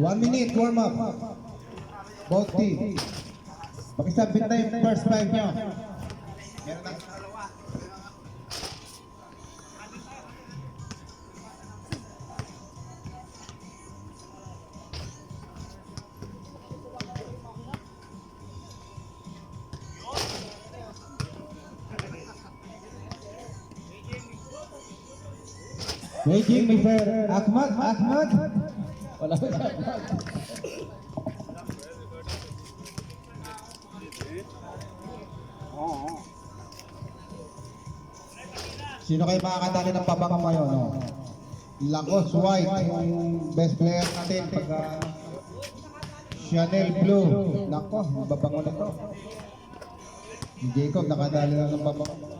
1 minute warm up. Both team. Pakisabit na yung first 5 nyo. Meron na. Beijing, Mr. Ahmad. Wala ba siya? Sino kayo makakatali ng pabaka ngayon? No? Lacos White, yung best player natin. Pagka Chanel Blue. Nako, babango nito. Si Jacob nakadali na ng pabaka.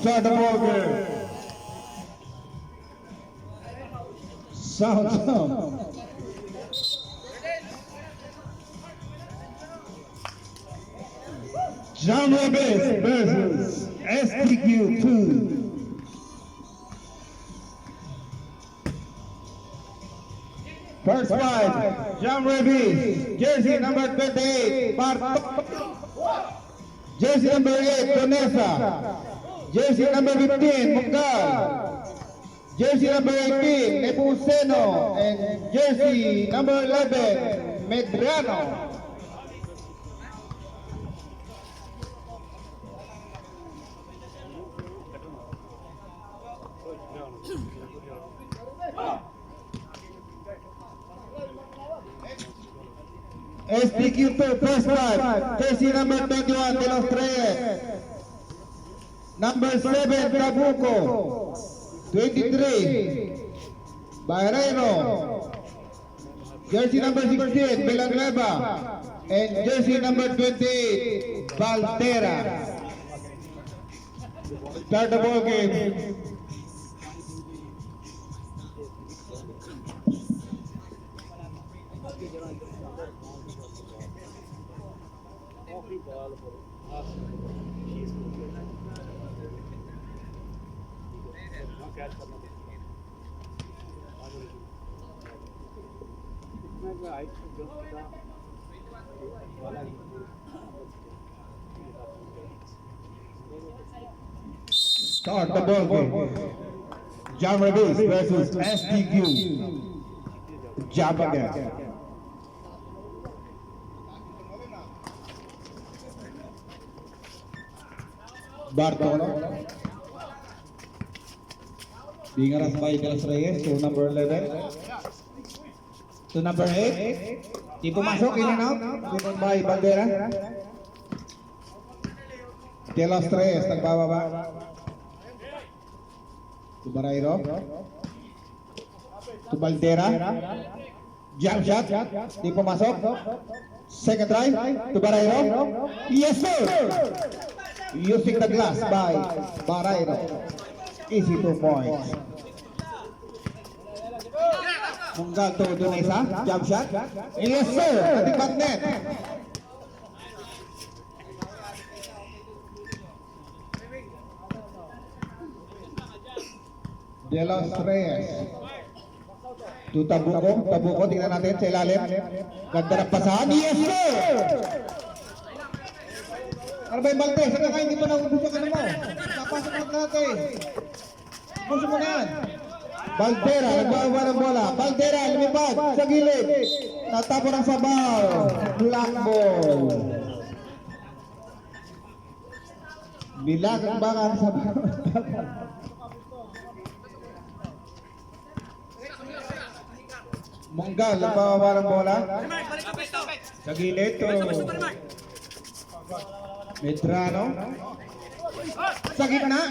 Start the ball game. Sound. John Robles versus STQ 2. First fight, John Robles, jersey number 28, jersey number 8, Vanessa. Jersey number 15, Munggal. Jersey number 18, Nepomuceno. And jersey number 11, Medrano. STQ2, first fight, jersey number 21, De Los Reyes. Number 7, Trabuco. 23, Barreiro. Jersey number 16, Villanueva. And jersey number 28, Valtera. Start the ball game. Start the ball game. John Robles versus STQ. Jump again. Bartolo. Dingaras by De Los Reyes to number 11. To number 8. Di pumasok, in and out. Given by Bandera. De Los Reyes, nagbababa. To Barreiro. To Bandera. Jump shot. Di pumasok. Second try. To Barreiro. Yes, sir! Using the glass by Barreiro. Easy 2 points. Munggal to Dunesa, jump shot. Yes sir, katipat net. De Los Reyes. To Tabuco, tingnan natin sa ilalim. Ganda ng pasahan, yes sir! Ano ba yung Balde? Saka kayo hindi pa naubos ang ano mo. Napasok natin. Puso mo na yan. Valtera, nagbawa ng bola. Valtera, lumipad sa gilid. Natapo ng sabaw. Black ball. Bilang bangan sa Monggal, nagpapaba ng bola. Sa gilid to Medrano. Sa gitna.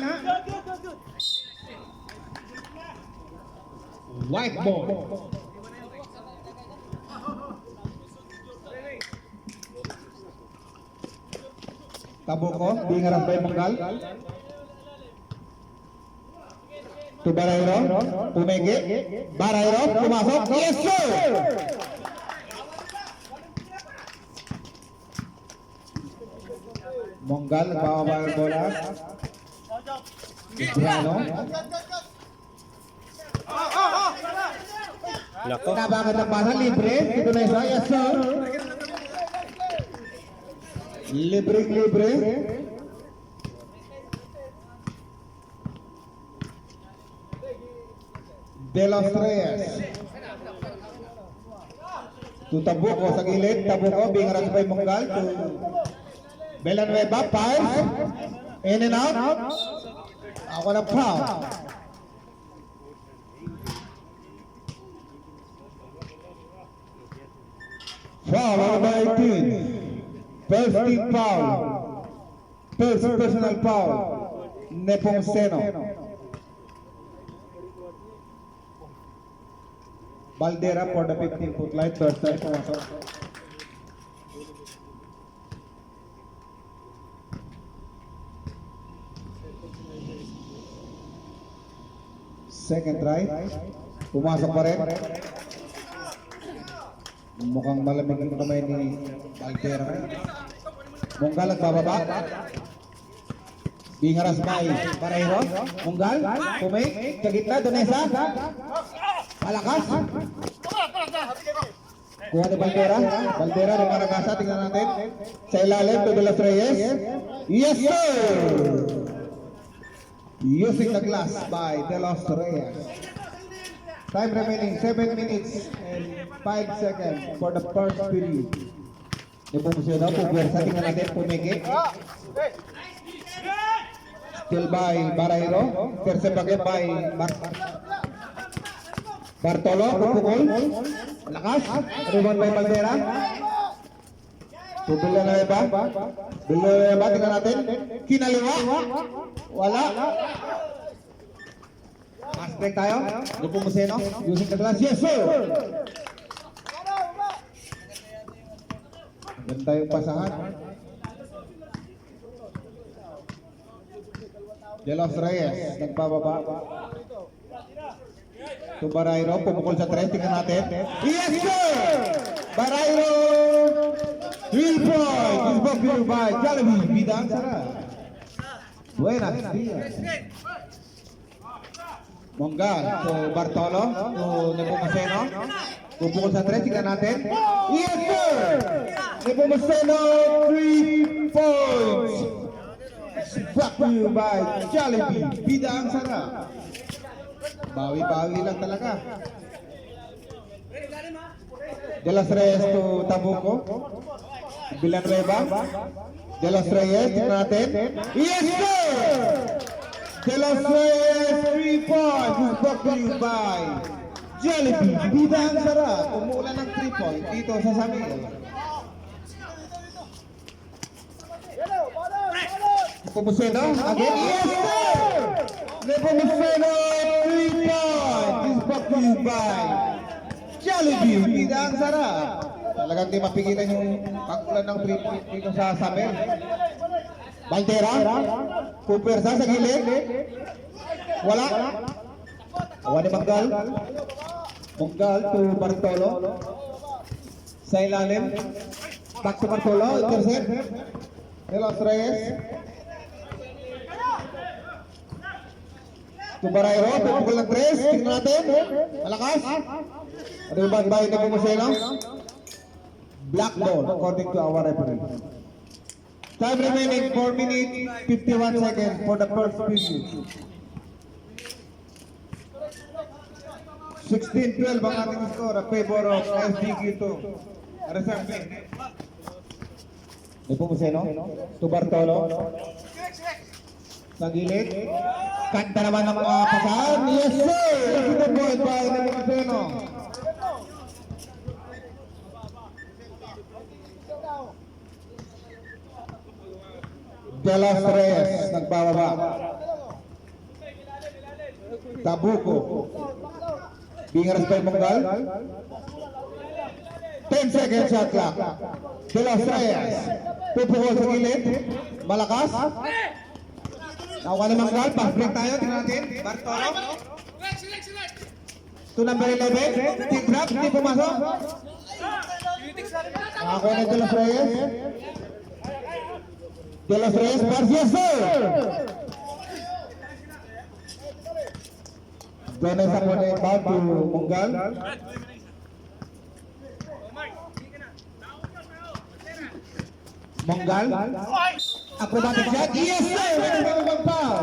White ball. Tabuko, di ngarap by Monggal. To Barayro, Tumege, Barayro, pumasok, yes sir! Monggal, nagpapaba ng bola. Medrano. Lako. Nabangan ng pasa, libre. Ito na isa, yes sir. Libre. De Los Reyes. To Tabuco sa gilid. Tabuco, being rush by Monggal. To Villanueva, five. In and out. Ako na foul. Foul number 18. First team foul. First personal foul. Nepomuceno. Baldera for the 15-foot line. First time pumasok. Second try. Pumasok pa rin. Mukhang malamig yung kamay ni Baldera. Monggal at bababa. Bingaras by Barayro. Monggal, Pumay, sa gitna, Donesa. Palakas. Kuha ni Baldera. Baldera, Rumaragasa, tingnan natin. Sa ilalim, to De Los Reyes. Yes sir! Using the glass by De Los Reyes. Time remaining 7 minutes and 5 seconds for the first period. Nepomuceno, pupuwersa, tingnan natin, Pumeke. Still by Barayro. Tersepake by Bartolo, pupukol. Lakas. Rebound by Baldera. Villanueva. Villanueva, tingnan natin. Kinaliwa. Wala. Fast break tayo. Nepomuceno, using the glass. Yes sir! Ganda yung pasahan. De Los Reyes, nagpababa. To Barayro, pumukol sa 3, tingnan natin. Yes sir! Barayro! 3 points! Is brought to you by Jollibee. Bidang sarap. Buenas dias. Monggal, to Bartolo, to Nepomuceno. Pupukol sa 3, tingnan natin. Yes sir! Nepomuceno, 3 points! Brought to you by Jollibee. Bidang sarap. Bawi-bawi lang talaga. De Los Reyes to Tabuco. Villanueva. De Los Reyes, tingnan natin. Yes sir! De Los Reyes, 3 points. Is brought to you by Jollibee. Bidang sarap. Umuulan ng 3 points dito sa Samil. Nepomuceno, again. Yes sir! Nepomuceno, 3 points. Is brought to you by Jollibee. Bidang sarap. Talagang di mapigilan yung pag-ulan ng 3 points dito sa Samil. Baldera, pupersa sa gilid. Wala. Awa ni Monggal. Monggal to Bartolo. Sa ilalim. Back to Bartolo. Intercept. De Los Reyes. To Barayro. Pupukol ng 3. Tingnan natin. Malakas. Rebound by Nepomuceno. Black ball according to our referee. Time remaining 4 minutes 51 seconds for the first period. 16-12 ang ating score a favor of SDG2. Reserve. Nepomuceno to Bartolo. Sa gilid. Kanta naman ng mga pasahan. Yes, sir! Good point by Nepomuceno. De Los Reyes, nagbababa. Tabuco. Bingaras by Monggal. 10 seconds shot clock. De Los Reyes. Pupukol sa gilid. Malakas. Nakuha ni Monggal. Pass break tayo. Tingnan natin. Bartolo. To number 11. Team drop. Hindi pumasok. Nakakuha ni De Los Reyes. De Los Reyes. Pass. Yes, sir! Donay sa kone back to Monggal. Monggal. Acrobatic shot. Yes, sir! Nagpapabang foul.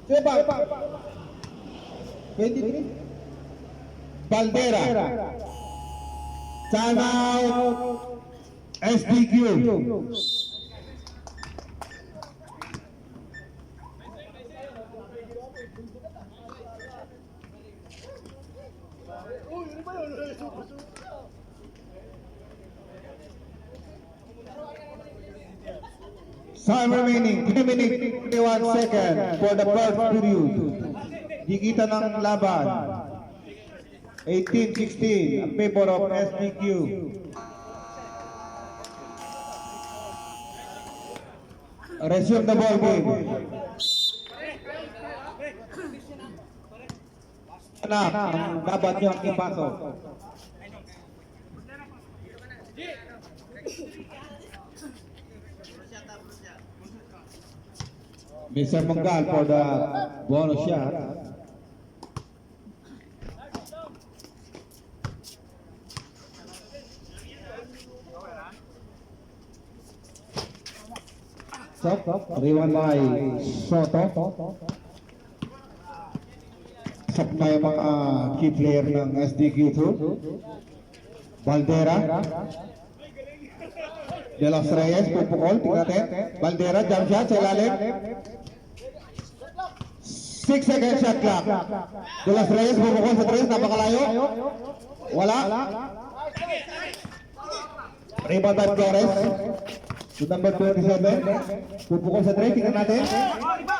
Diba? 23. Baldera. Time out. SDQ. Time remaining 3 minutes 21 seconds for the first period. Dikita ng laban. 18-16 in favor of SDQ. Resume the ball game. Anak, ang dapat nyo ang ipasok. Mr. Monggal for the bonus shot. Riwan by Soto. Sakna yung mga key player ng SDQ2. Baldera. De Los Reyes, pupukol. Tingnan natin. Baldera, jump shot sa ilalim. 6 seconds shot clock. De Los Reyes, pupukol sa 3. Napakalayo. Wala. Rebound by Flores. To number 27. Pupukol sa 3. Tingnan natin.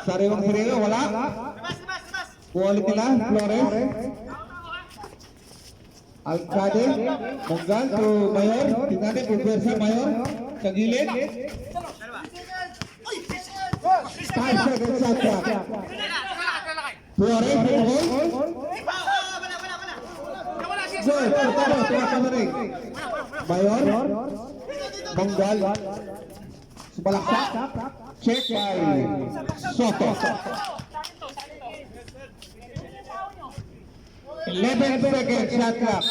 Sariwang sariwa. Wala. Quality nila. Flores. Alcade. Monggal to Mayor. Tingnan natin. Pulversa Mayor. Sa gilid. 5 seconds shot clock. Flores. Pupukol. Good. Tumakas. Mayor. Monggal. Sumalaksak. Check by Soto. 11 seconds shot clock.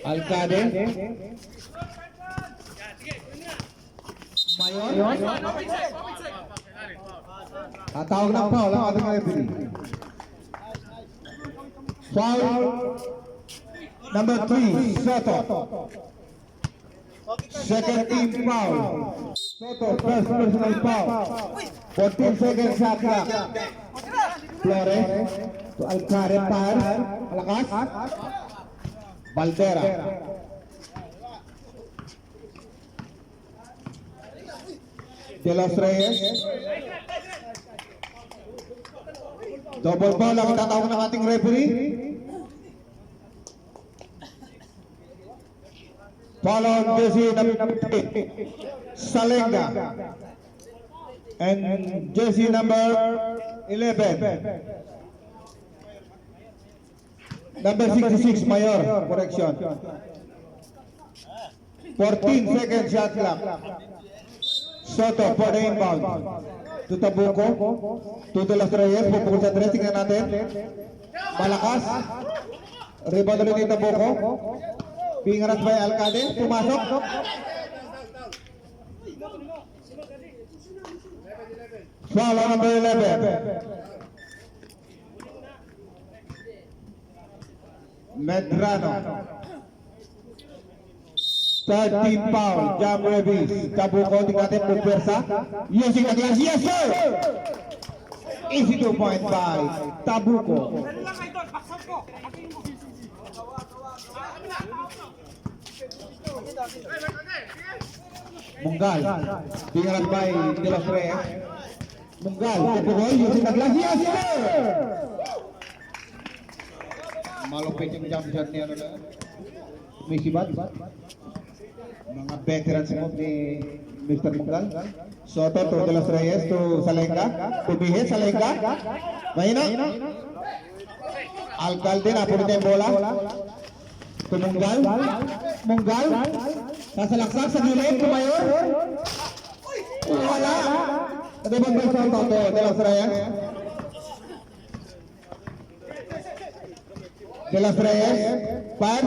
Alcade. Mayor. Tatawag ng foul ang ating referee. Foul number 3, Soto. Second team foul. Soto, first personal foul. 14 seconds shot clock. Flores to Alcade par. Malakas. Baldera. De Los Reyes. Double foul ang tatawag ng ating referee. Foul on jersey number 8, Salenga. And jersey number 11. Number 66, Mayor. Correction. 14 seconds shot clock. Soto for the inbound. To Tabuco. To De Los Reyes. Pupukul sa 3. Tingnan natin. Malakas. Rebound ulit ni Tabuco. Pingaras by Alcade. Pumasok. Foul on number 11. Medrano. 13 foul. Jam Revis. Tabuco tingnan natin pumpersa. Using the glass. Yes sir! Easy 2 point by Tabuco. Munggal. Tingnan by De Los Reyes. Munggal. Tabuco using the glass. Yes sir! Malupit yung jump shot niya na Misibat. Mga veterans mo ni Mr. Munggal. Soto to De Los Reyes to Salenga. Tubihin Salenga. Mahina. Alcalde na puro yung bola. To Munggal. Munggal. Sasalaksak sa gilid. Tumayor. Wala. Ito bang Soto to De Los Reyes. De Los Reyes. Pass.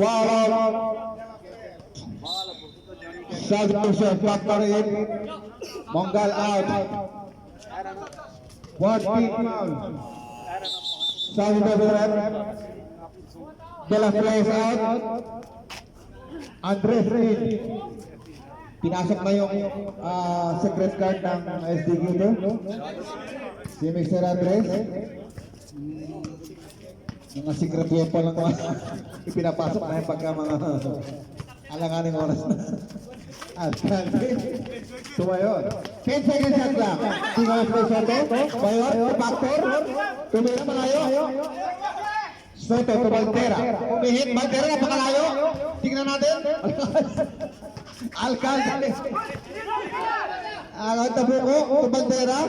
Foul. Substitution factor in. Monggal out. One team foul. Substitution. De Los Reyes out. Andres in. Pinasok na yung secret card ng SDQ to. Si Mr. Andres. Mga secret weapon lang mga ipinapasok na yung pagka mga alanganing oras na. At tumayon. 10 seconds shot lang. Tingnan mo Soto. Bayon, factor. Tumira malayo. Soto to Valtera. Umihit, Valtera na pakalayo. Tingnan natin. Alcalde. Tabuco to Valtera.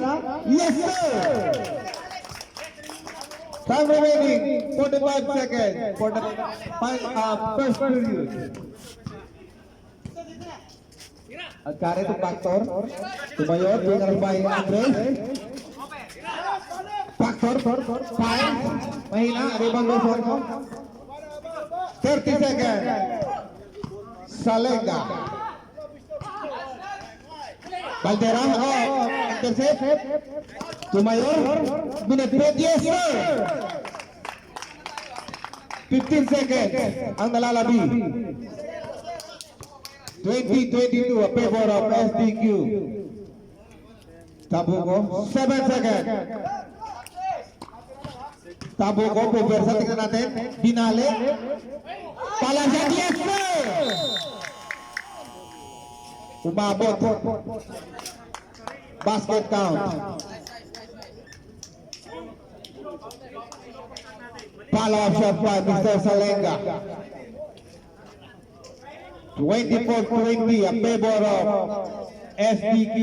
Yes sir! Time remaining 45 seconds for the first period. Alcare to Factor. Tumayon, tingnan by Andres. Factor, fine. Mahina, rebound goal for 30 seconds. Salenga. Valtera, intercept. Tumayor, binibit, yes sir! 15 seconds ang nalalabi. 20-22 a favor of SDQ. Tabuco, 7 seconds. Tabuco, pubersa, tingnan natin. Binali. Palasyan, yes sir! Umabot. Basket count. Follow-up shot by Mr. Salenga. 24-20 a favor of SDQ.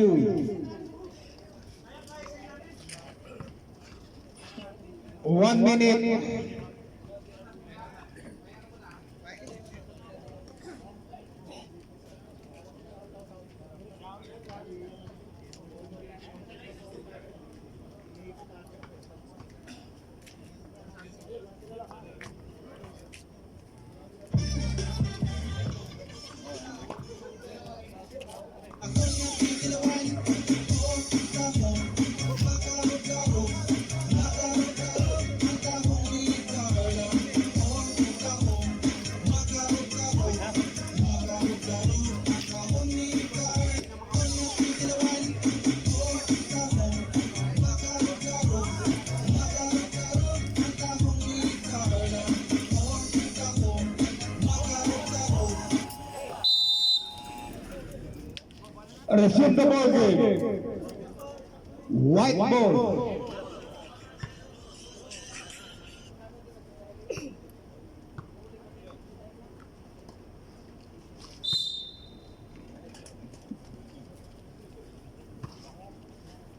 One minute. Resume the ball game. White ball.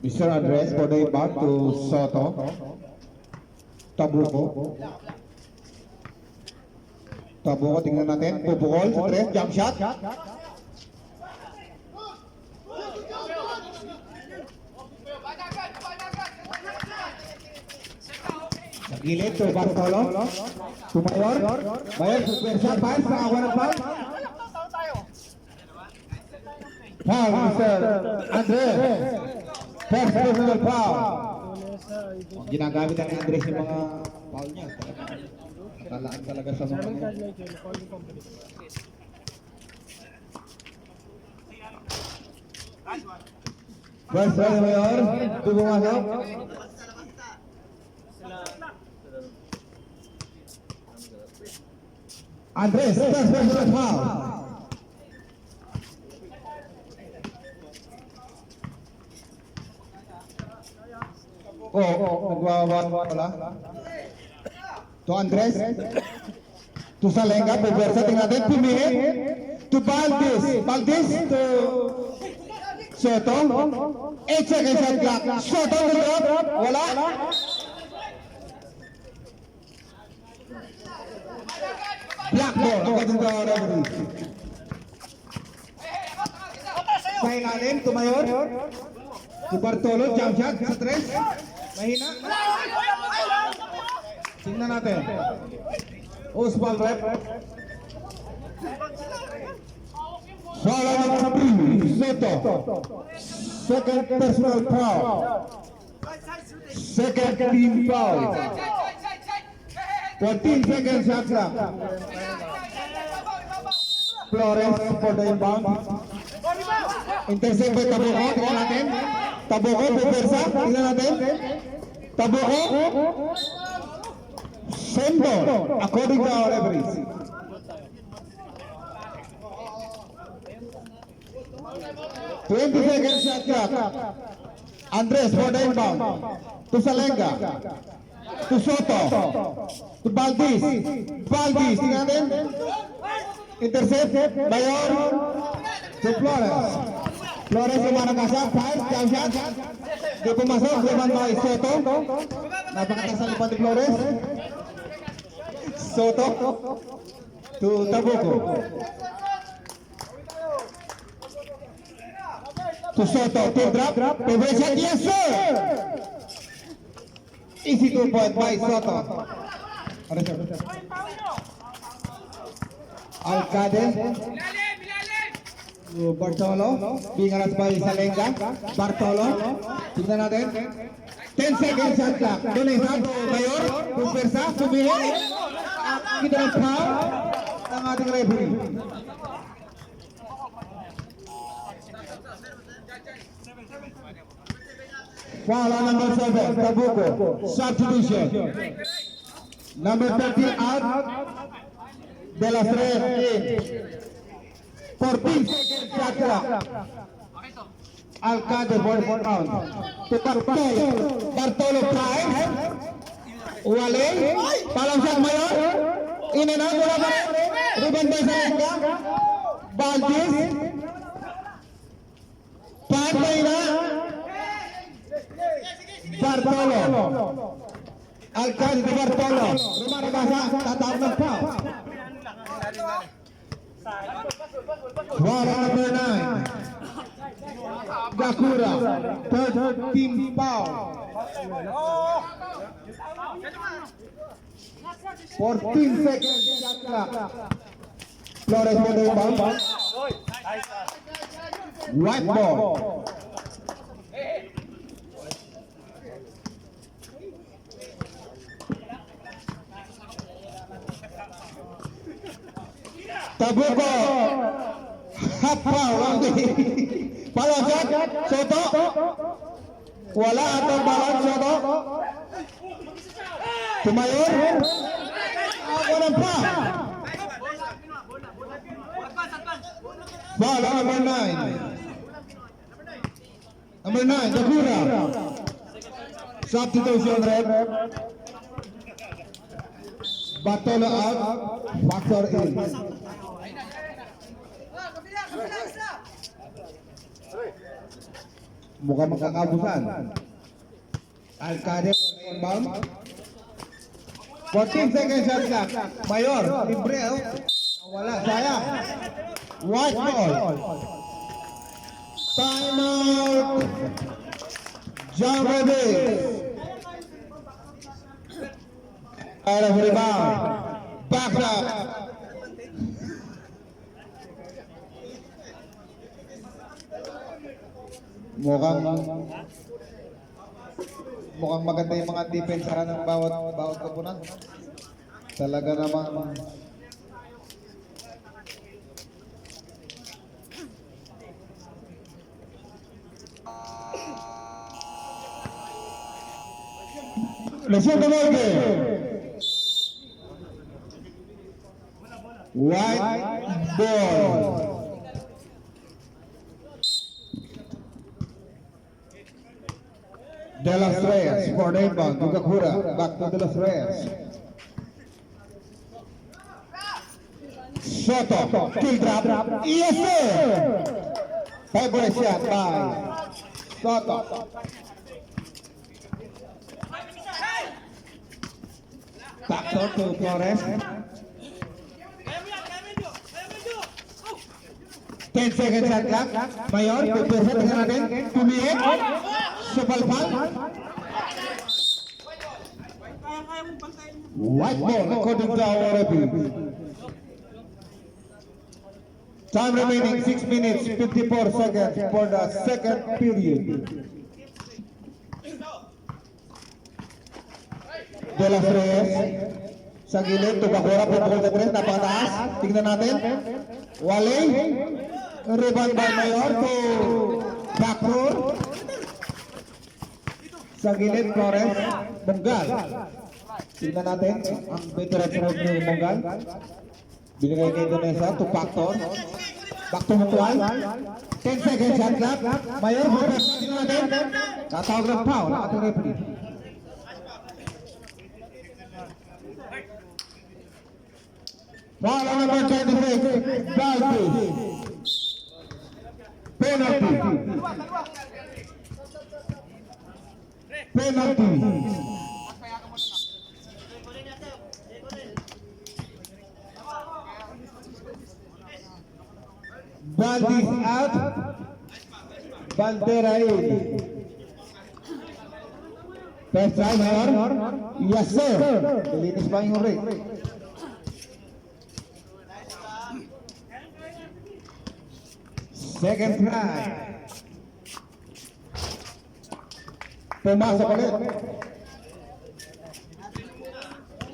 Mr. Andres for the back to Soto. Tabuco. Tabuco, tingnan natin. Pupukol sa tres, jump shot. Gilid to Bartolo. Tumayor. Bayan, supersa pass. Nakakuha ng foul. Foul, Mr. Andres. First personal foul. Ginagamit ang Andres yung mga foul niya. Nakalaan talaga sa mga First round mayor, tubo masuk. Andres, first personal foul. Nagwawan pala. To Andres. To Salenga, pagwersa, tingnan natin, pumihit. To Valdez. Valdez to Soto. 8 seconds shot clock. Soto will drop. Wala. Black ball. According to our referee. Sa ilalim, tumayor. To Bartolo, jump shot, sa 3. Mahina. Tingnan natin. Oswald rep. Foul number 3, Soto. Second personal foul. Second team foul. 14 seconds shot clock. Flores for the inbound. Intercept by Tabuco, tingnan natin. Tabuco, Bubersa, tingnan natin. Tabuco. Sendo, according to our referees. Twenty seconds shot clock. Andres for the inbound. To Salenga. To Soto. To Valdez. Valdez, tingnan natin. Intercept, Bayor. To Flores. Flores yung mga nagkasa, 5, jump shot. Di pumasok, liman by Soto. Napakataas ang lipan ni Flores. Soto to Tabuco. To Soto, to drop. Favorite shot, yes sir! Easy 2 point by Soto. Alcade. Bartolo, being harassed by Salenga. Bartolo, tingnan natin. 10 seconds shot clock. Doon ay Santo Mayor, Pumpersa, Sumihit. Kita ng foul ng ating referee. Foul on number 7, Tabuco. Substitution. Number 30 out. De la Estrella in. 14 seconds shot clock. Alcade for count. To Bartolo. Bartolo prime. Wale. Palang shot Mayor. In and out. Wala pa rin. Ruben by Salenga. Valdez. Pantay na. Bartolo. Alcade to Bartolo. Rumana Basa. Tatawag ng foul. Foul number 9. Gakura, third team foul. 14 seconds shot clock. Flores for the inbound. White ball. Tabuco. Half foul. Palang shot, Soto. Wala atong balang Soto. Tumayor. Ako ng pa. Foul number 9. Number 9, Gakura. Substitution rep. Bartolo out. Factor in. Mukhang makakabusan. Alcade for inbound. 14 seconds shot clock. Mayor, libre. Wala, sayang. White ball. Time out. John Revis. Out of rebound. Back up. Mukhang Mukhang maganda yung mga depensa ng bawat koponan. Talaga naman. Lesión de golpe. White ball. De Los Reyes for the inbound. Gugakura back to De Los Reyes. Soto, kill drop. Yes, sir. Favorite shot by Soto. Back to Flores. 10 seconds shot clock. Mayor, pipirsa tingnan natin. Tumiit. Supalpal. White ball according to our review. Time remaining 6 minutes 54 seconds for the second period. De Los Reyes sa gilid, Tubacora, putbol na 3, napakataas. Tingnan natin. Wale. Rebound by Mayor to backdoor. Sa gilid, Flores. Munggal. Tingnan natin ang veteran sa ni Munggal. Binigay kay Indonesia to backdoor. Back to Munggal. 10 seconds shot clock. Mayor, tingnan natin. Tatawag ng foul ang ating referee. Foul number 26, Balti. Penalty. Penalty. Balti out. Bandera in. First try, Mayor. Yes, sir. Dilinis pa yung ring. Second try. Pumasok ulit.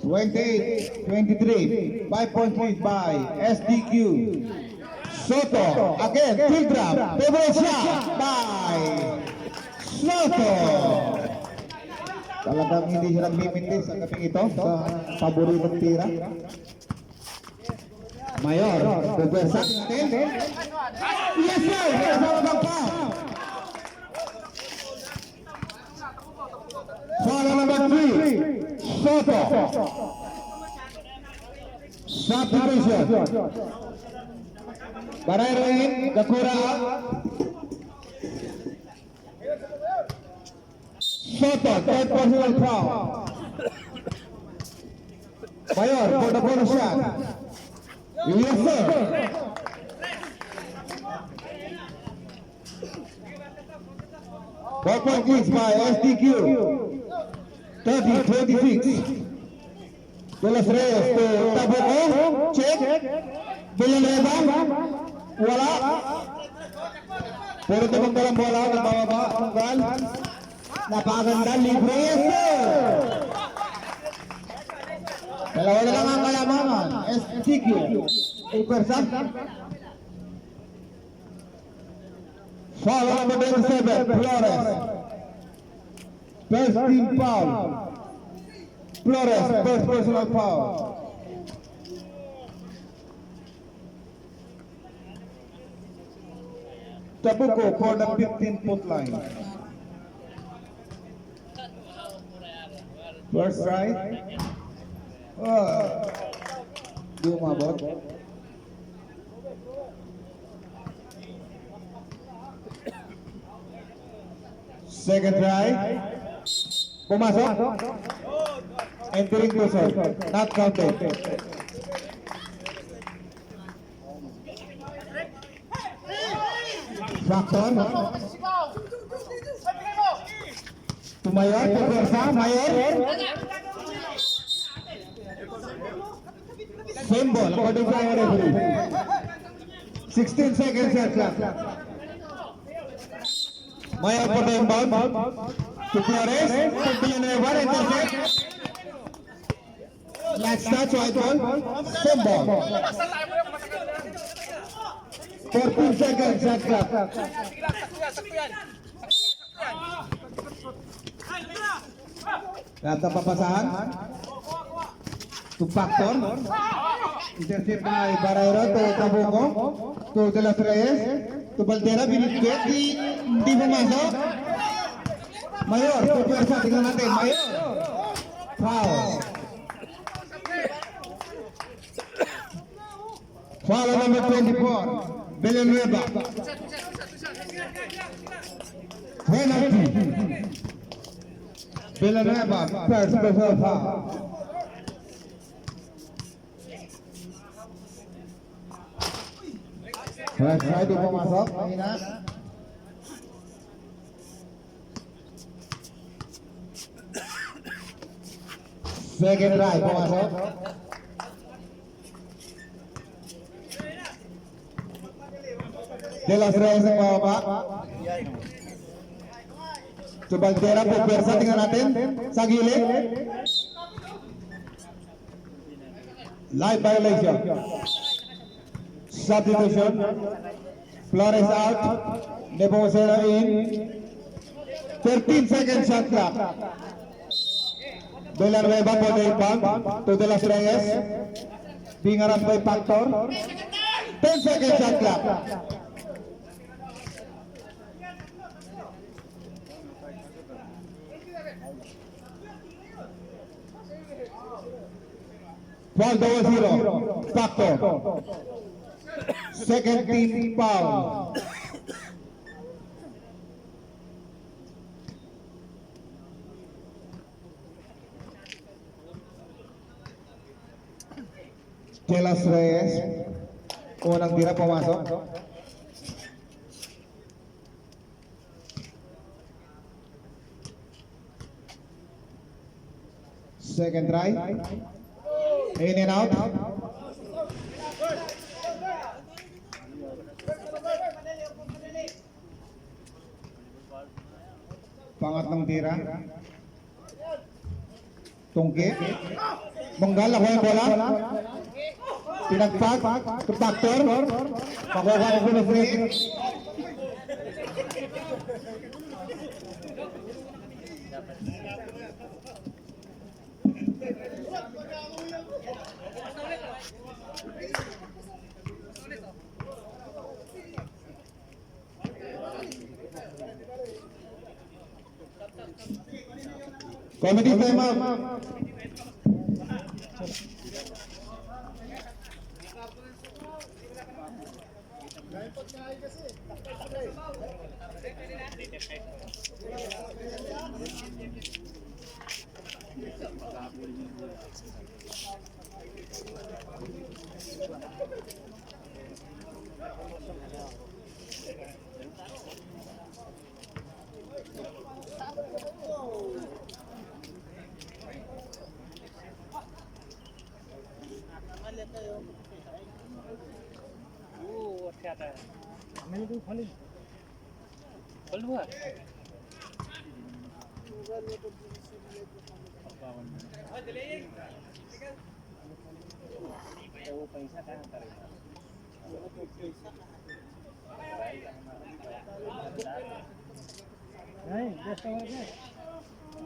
28-23. 5-point lead by SDQ. Soto. Again, kill drop. Favorite shot by Soto. Talagang hindi siya nagmimindi sa gabing ito sa paboritong tira. Mayor, pagwersa natin. Yes, sir! Kasama bang pa? Foul number 3, Soto. Substitution. Barayro in, Gakura out. Soto, third personal foul. Mayor, for the bonus shot. Yes, sir. Ball point by SDQ. 30-26. De Los Reyes to Tabuco. Check. Villanueva. Wala. Puro tumang dalang bola. Nagbababa. Munggal. Napakaganda. Libre. Yes, sir. Dalawa na lang ang kalamangan. SDQ. Ipersa. Foul number 27, Flores. First team foul. Flores, first personal foul. Tabuco for the 15-foot line. First right. Di umabot. Second try. Pumasok. Entering to zone. Not counted. Factor. Tumayor. Pagwersa. Mayor. Symbol. According to our referee. 16 seconds shot clock. Mayor for the inbound. to Flores, to Villanueva, intercept. Last touch, white ball, same ball. 14 seconds, shot clock. Lahat ng papasahan. To Factor. Intercept na Barayro to Tabuco. To De Los Reyes. To Valdera, binitbit. Hindi pumasok. Mayor, to Pwersa, tingnan natin. Mayor. Foul. Foul number 24. Villanueva. Penalty. Villanueva, first personal foul. Right side pumasok, mahina. Second try pumasok. De Los Reyes ang bababa. To Valdera, Pwersa, tingnan natin. Sa gilid. Live violation. Substitution. Flores out. Nepomuceno in. 13 seconds shot clock. Villanueva for the impact to De Los Reyes. Being around by Factor. 10 seconds shot clock. Foul 0, Factor. Second team foul. De Los Reyes. Unang tira pumasok. Second try. In and out. Pangatlong tira. Tungki. Monggal ako yung bola. Pinagpag. Factor. Pakuha ko ng free. Committee time out.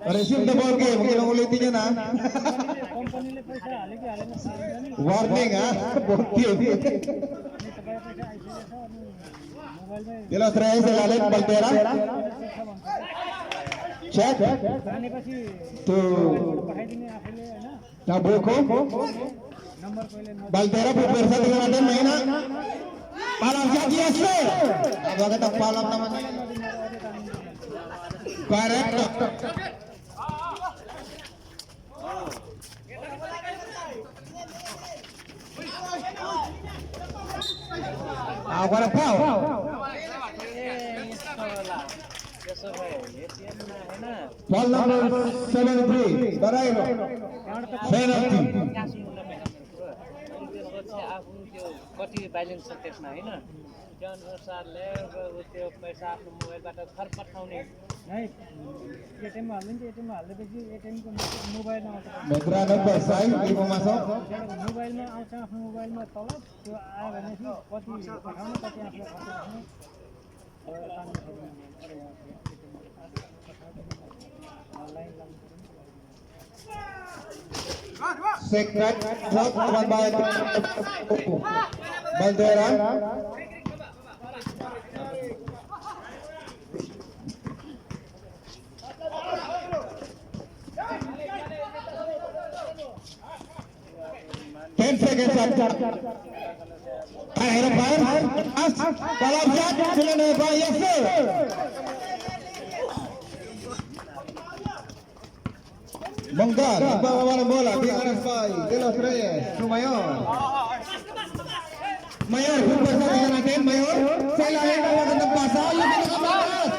Resume the ball game. Huwag ilang ulitin yun, ha? Warning, ha? Ball game. De Los Reyes, ilalim, Valdera. Check. To Tabuco. Valdera, Pwersa, tingnan natin, mahina. Palam shot, yes, sir! Agad ang palam naman. Correct. What a foul. Foul number 73, Barayro. Penalty. कति ब्यालेन्स छ त्यसमा हैन अनुसार त्यो पैसा आफ्नो मोबाइलबाट घर पठाउने नहीं एटीएम हाल्नु नि एटीएम हाल्दैपछि एटीएमको मोबाइलमा आउँछ Metra number sign di pemasok. मोबाइलमा आउँछ आफ्नो मोबाइलमा तल त्यो आयो भनेपछि कति पठाउनु कति आफूले खर्च गर्नु Secret drop one by Bandera. Ten seconds after. Fire, pass. Kalau shot, silakan Pak. Yes sir. Monggar, bawa bola di atas Pai, De Los Reyes, Mayor. Mayor, humpah sa tingnan natin, Mayor. Sa ilalim ng magandang pasa, yung pinakabalas.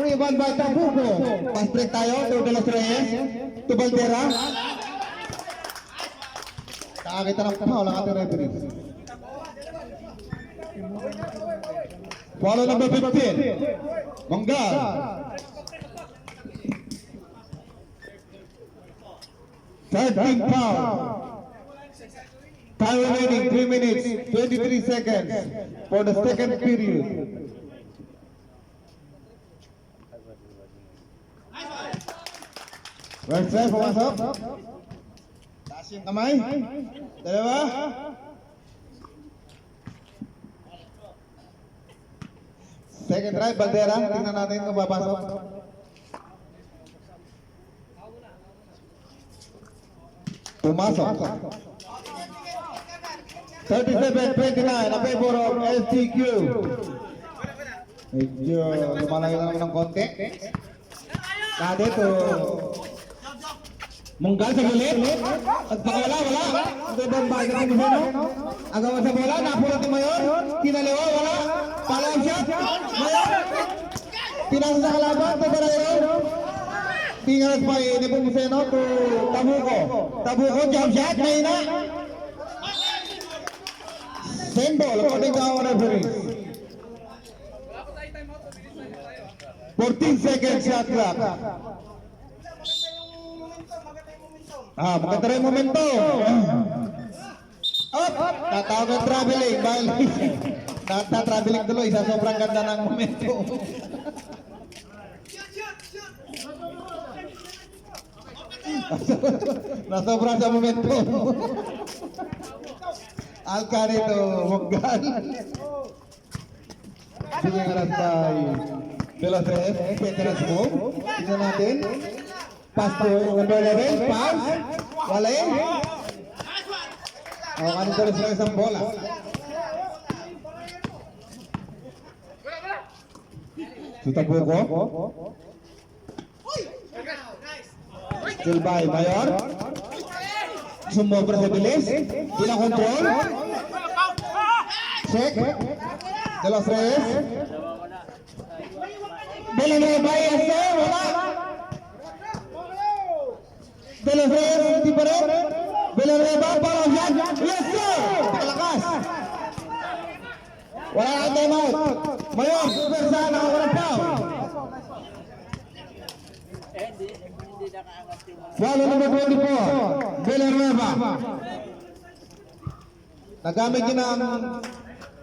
Rebound by Tabuco. Pass break tayo to De Los Reyes, to Bandera. Kakakita ng foul ang ating referee. Follow number 15, Monggar. Third team foul. Time remaining 3 minutes 23 seconds for the second period. Right side, pumasok. Taas yung kamay. Dalawa. Second drive, Bandera. Tingnan natin kung papasok. Pumasok. 37-29 na favor of STQ. Medyo lumalayo na naman ng konti. Kade to Munggal sa gulit. At baka wala. Ito ibang bagay ng Museno. Agawan sa bola, napulot ni Mayor. Kinaliwa, wala. Palang shot. Mayor. Pinasa sa kalaban, to Barayro. Tingnan pa ni Museno to Tabuco. Tabuco, jump shot, may na. Same ball, according to our referee. 14 seconds shot clock. Maganda rin momento. Up! Tatawag ng traveling. Traveling tuloy sa sobrang ganda ng momento. Nasobra sa momento. Alcarito, Monggal. Sige nga lang by De Los Reyes, veterans mo. Tingnan natin. Pass to number 11, pass. Walay. Ano De Los Reyes ang bola. Sutabuco. Still by Mayor. Sumobra sa bilis. Pinakontrol. Check. De Los Reyes. Villanueva, yes sir. Wala. De Los Reyes, hindi pa rin. Villanueva, parang yan. Yes sir. Pakalakas. Wala ang time out. Mayor, super sana ako ng foul. Follow number 24, Villanueva. Nagamit nyo na ang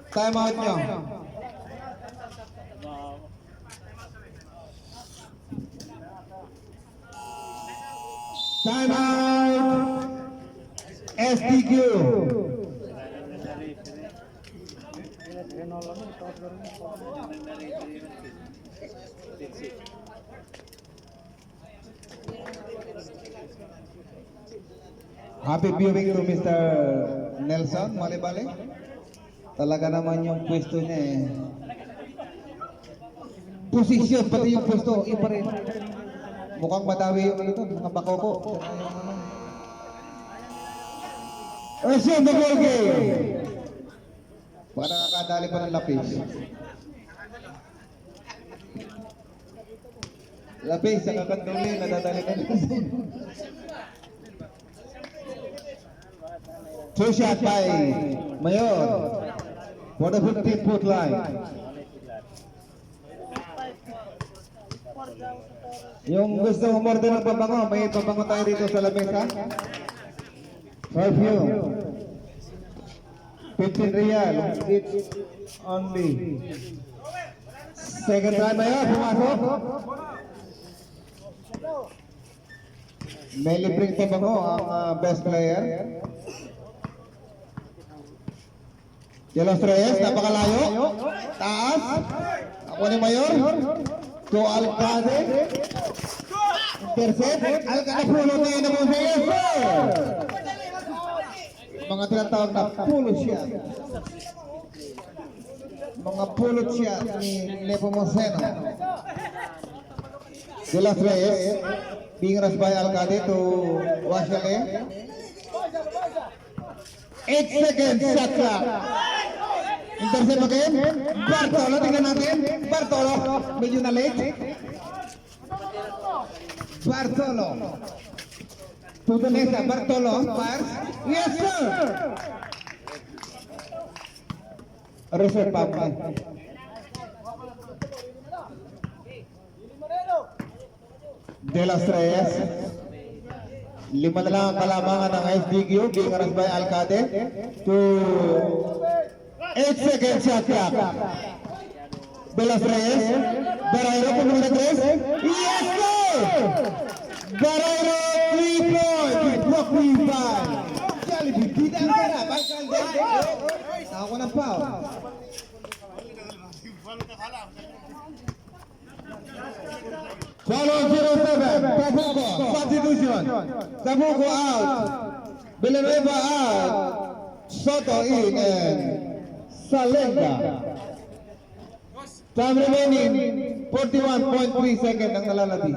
time out nyo. Time out. STQ. Happy viewing to Mr. Nelson Malibale. Talaga naman yung pwesto niya eh. Posisyon, pati yung pwesto, iba rin. Mukhang madawi yung ito, mga bakoko. Resume the ball game. Para nakakadali pa ng lapis. Lapis, sa kakanduli, nadadali ka na. Two shot by Mayor. for the 15-foot line. Yung gusto umorder ng pabango, may pabango tayo dito sa lamesa. Perfume. 15 real. It's only. Second time na yun, pumasok. May libreng pabango ang best player. De Los Reyes, napakalayo. Taas. Ako ni Mayor. To Alcade. Intercept. Alcade pulo na yun na mo sa mga tinatawag na pulo siya. Mga pulot siya ni Nepomuceno. De Los Reyes being rushed by Alcade to Washale. 8 seconds shot clock. Intercept again. Bartolo, tingnan natin. Bartolo, medyo na late. Bartolo. To the next, Bartolo fires. Yes, sir! Reserve pa mo. De Los Reyes. 5 na lang ang kalamangan ng SDQ being rushed by Alcade to 8 seconds shot clock. De Los Reyes. Barayro kung numero 3. Yes, sir! Barayro 3 points. Block rebound. Jollibee, bida ka na. Alcalde. Ako ng foul. Foul on 07. Tabuco. Substitution. Tabuco out. Villanueva out. Soto in and Salenga. Time remaining 41.3 seconds ang nalalati.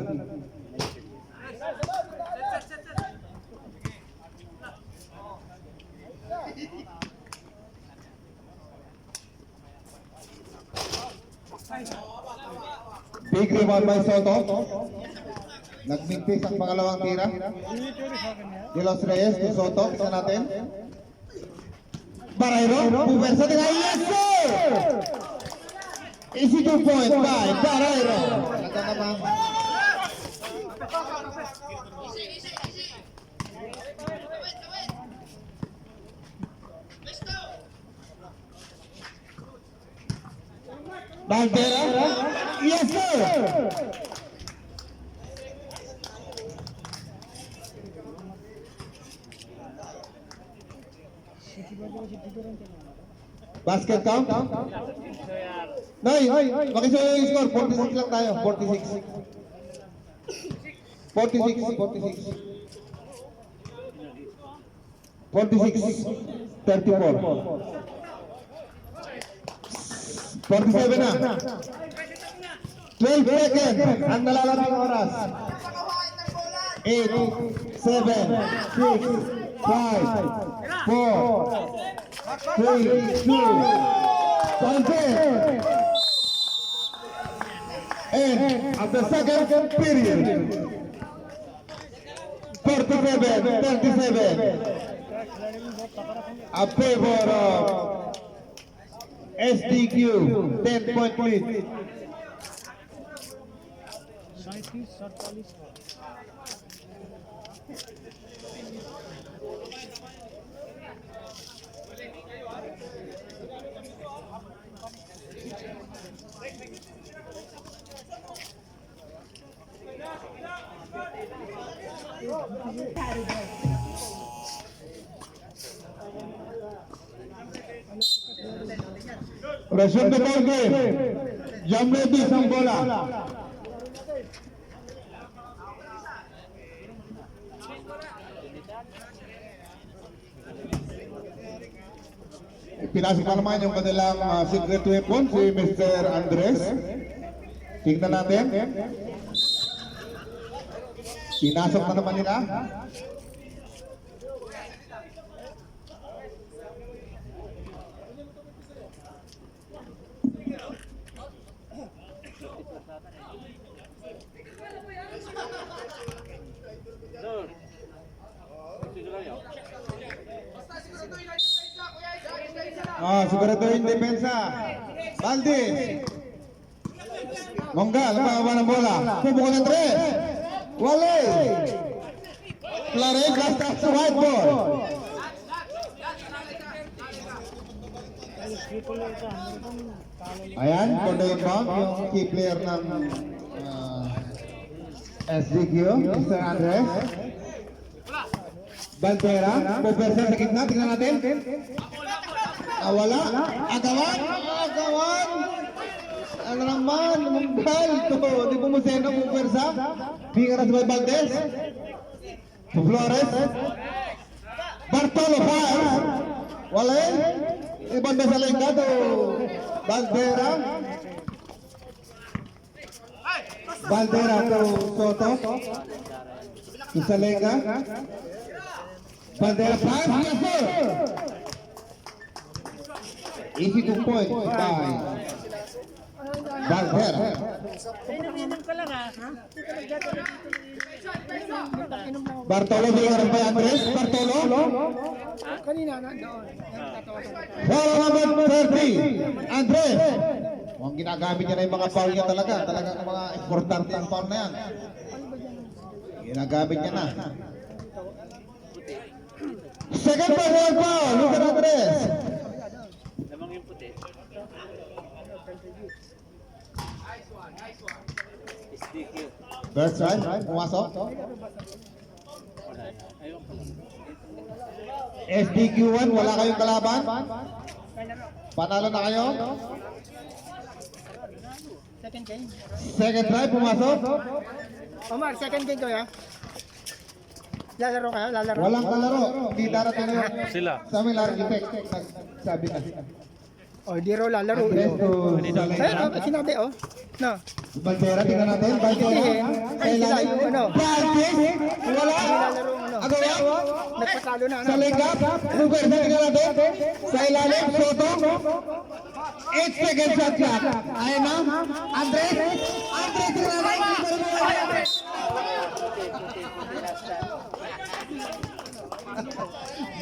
Big rebound by Soto. Nagmintis ang pangalawang tira. De Los Reyes to Soto. Isa natin. Barayro. Puwersa din ay yes, sir! Easy 2 point by Barayro. Talaga naman. Bandera. Yes, sir! Basket count? Nay, makisuyo yung score. 46 lang tayo. 46. 46. 34. 47 na. 12 seconds ang nalalamang oras. 8, 7, 6, 5, 4, 3, 2, 1. And of the second period, 37 a favor of SDQ, 10-point lead. 37-47. Resume the ball game. Jam ready sang bola. Pinasok na naman yung kanilang secret weapon, si Mr. Andres. Tingnan natin. Pinasok na naman nila. Siguraduhin depensa. Valdez. Monggal, nagpapaba ng bola. Pupukol ng tres. Wale. Flores, last touch sa white ball. Ayan, kondo yung bump, yung key player ng SDQ, Mr. Andres. Baldera, Pupersa sa gitna, tingnan natin. Wala, agawan. Ano naman, Monggal. Di pumuseno, Pupersa. Bingaras by Valdez. To Flores. Bartolo fires. Wala ibang sa lengga to Baldera. Baldera to Soto. To Salenga. Baldera pass. Yes sir. Easy 2 points by Baldera. Inom ka lang ha. Bartolo bingaras by Andres. Bartolo. Kanina na doon. Foul number 30, Andres. Ang ginagamit niya na yung mga foul niya talaga mga importante ang foul na yan. Ginagamit niya na. Second personal foul, Lucas Andres. Lamang yung puti. SDQ. First try, pumasok. Ayun ko lang. SDQ1, wala kayong kalaban. Panalo na kayo. Second game. Second try, pumasok. Omar, second game ko ya. Lalaro kayo? Lalaro? Walang kalaro. Hindi darating yung Sila. sa amin larang effect. Sabi na. Oh, di raw lalaro. Andres to Ay, Salenga. sinabi oh. No. Baldera, tingnan natin. Baldera. Ay, sila yung ano. Baldez. Wala. Nilalaro ano. Agawa. Nagpatalo na ano. Sa lengkap. Lugar na tingnan natin. Sa ilalim. Soto. 8 seconds shot clock. Ayan na. Andres. Andres. Tingnan natin.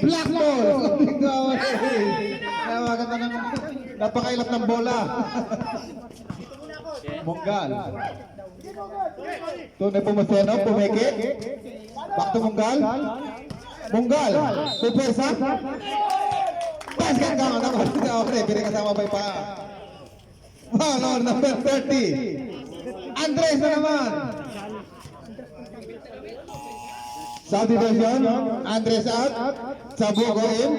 Black ball. Maganda ng napakailap ng bola. Monggal. Tunay pumaseno, pumeke. Back to Monggal. Monggal. Pupersa. Basket ka. Okay, pinakasama pa pa. Foul number 30. Andres na naman. South Division. Andres out. Sabugo in.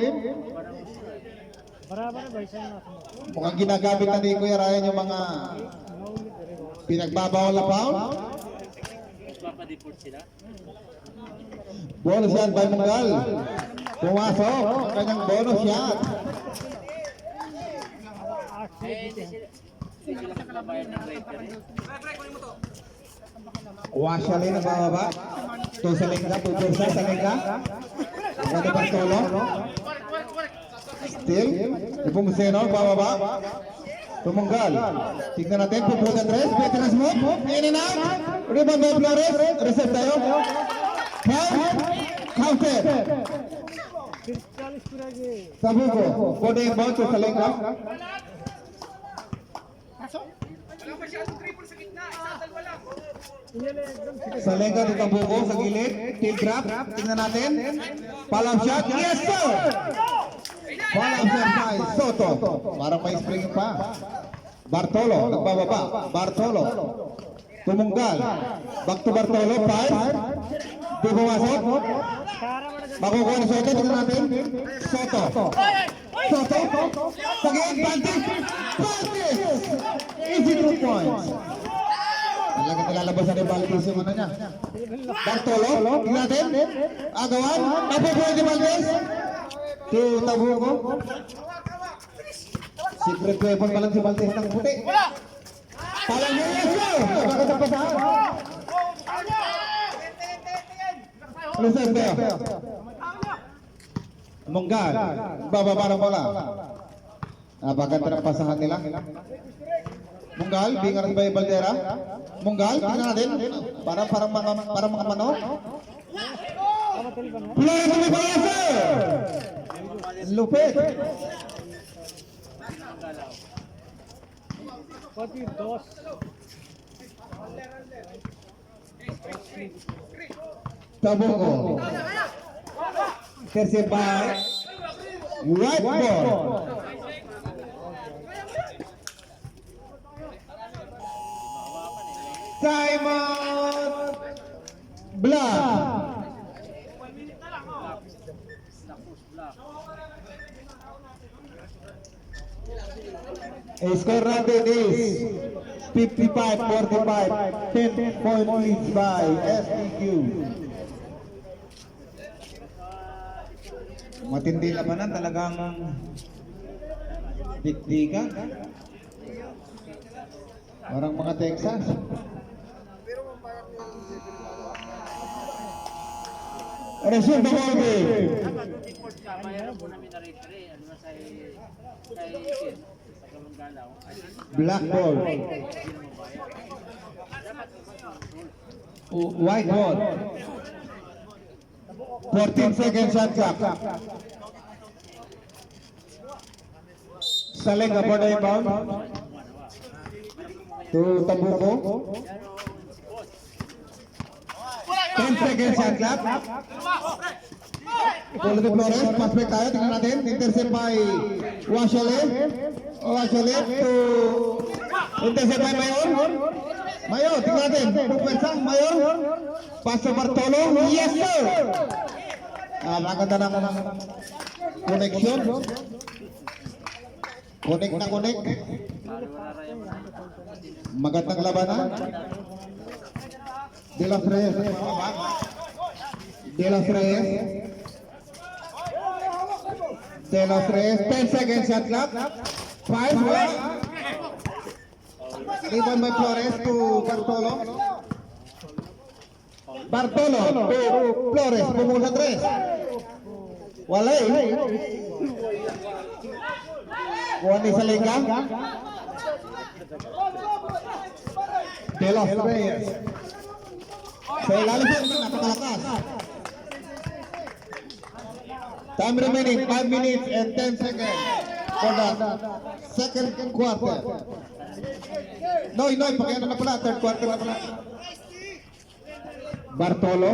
Barabar ba isa na. Mukhang ginagamit na ni Kuya Ryan yung mga pinagbabawal na foul. Magpapadeport sila. Bonus yan by Monggal. Pumasok ang kanyang bonus yan. Hindi sila magbabayad ng referee. Washali na bababa. To Salenga, Pupersa, Salenga. Ganda Bartolo. Still, Ipumuseno, bababa. Tumunggal. Tignan natin, pupunta Andres. Veterans move. In and out. Rebound by Flores. Reset tayo. Count. Counted. Sabugo. Body inbound to Salenga. Salenga to Sabugo sa gilid. Tail drop. Tingnan natin. Palm shot. Yes, sir! Palm shot by Soto. Parang may spring pa. Bartolo. Nagbababa. Bartolo. Tumunggal. Back to Bartolo. Five. Di pumasok. Makukuha ni Soto. Tingnan natin. Soto. Soto. Pag-iin. Baltis. Baltis! Easy 2 points. Talagang nilalabasan ni Valdez yung ano niya. Bartolo, tingnan natin. Agawan, napupuwi ni Valdez. To Tabugo. Secret weapon pa lang si Valdez ng puti. Palang niya yes sir! Nakakatang pasahan. Reserve tayo. Monggal, bababa ng bola. Napaganda ng pasahan nila. Monggal, bingaras ba yung Baldera? Monggal, tingnan natin. Parang mga manok. Flores na may sir! Lupit. कति 10 Tabuco. Intercept by right ball. Time out. Black. Score natin is 55-45, 10-point lead by SDQ. Matindi labanan, talagang dikdikan. Parang mga Texas. Resume the ball game. Mayroon po namin na-referee, ano na sa Galaw. Black ball. White ball. 14 seconds shot clock. Salenga for the inbound. To Tabuco. 10 seconds shot clock. Paulo de Flores, pass back tayo, tingnan natin. Intercept by Washalet. Washalet to intercept by Mayor. Mayor, tingnan natin. Pupwensa, Mayor. Pass to Bartolo. Yes, sir! Maganda ng connection. Connect na connect. Magandang labanan. De Los Reyes. De Los Reyes. De Los Reyes. 10 seconds shot clock. 5. Rebound by Flores to Bartolo. Bartolo to Flores. Pumula sa 3. Wala eh. Kuha ni Salenga. De Los Reyes. Sa ilalim po, napakalakas. Time remaining 5 minutes and 10 seconds for the second quarter. Noy, pakiano na pala, third quarter na pala. Bartolo.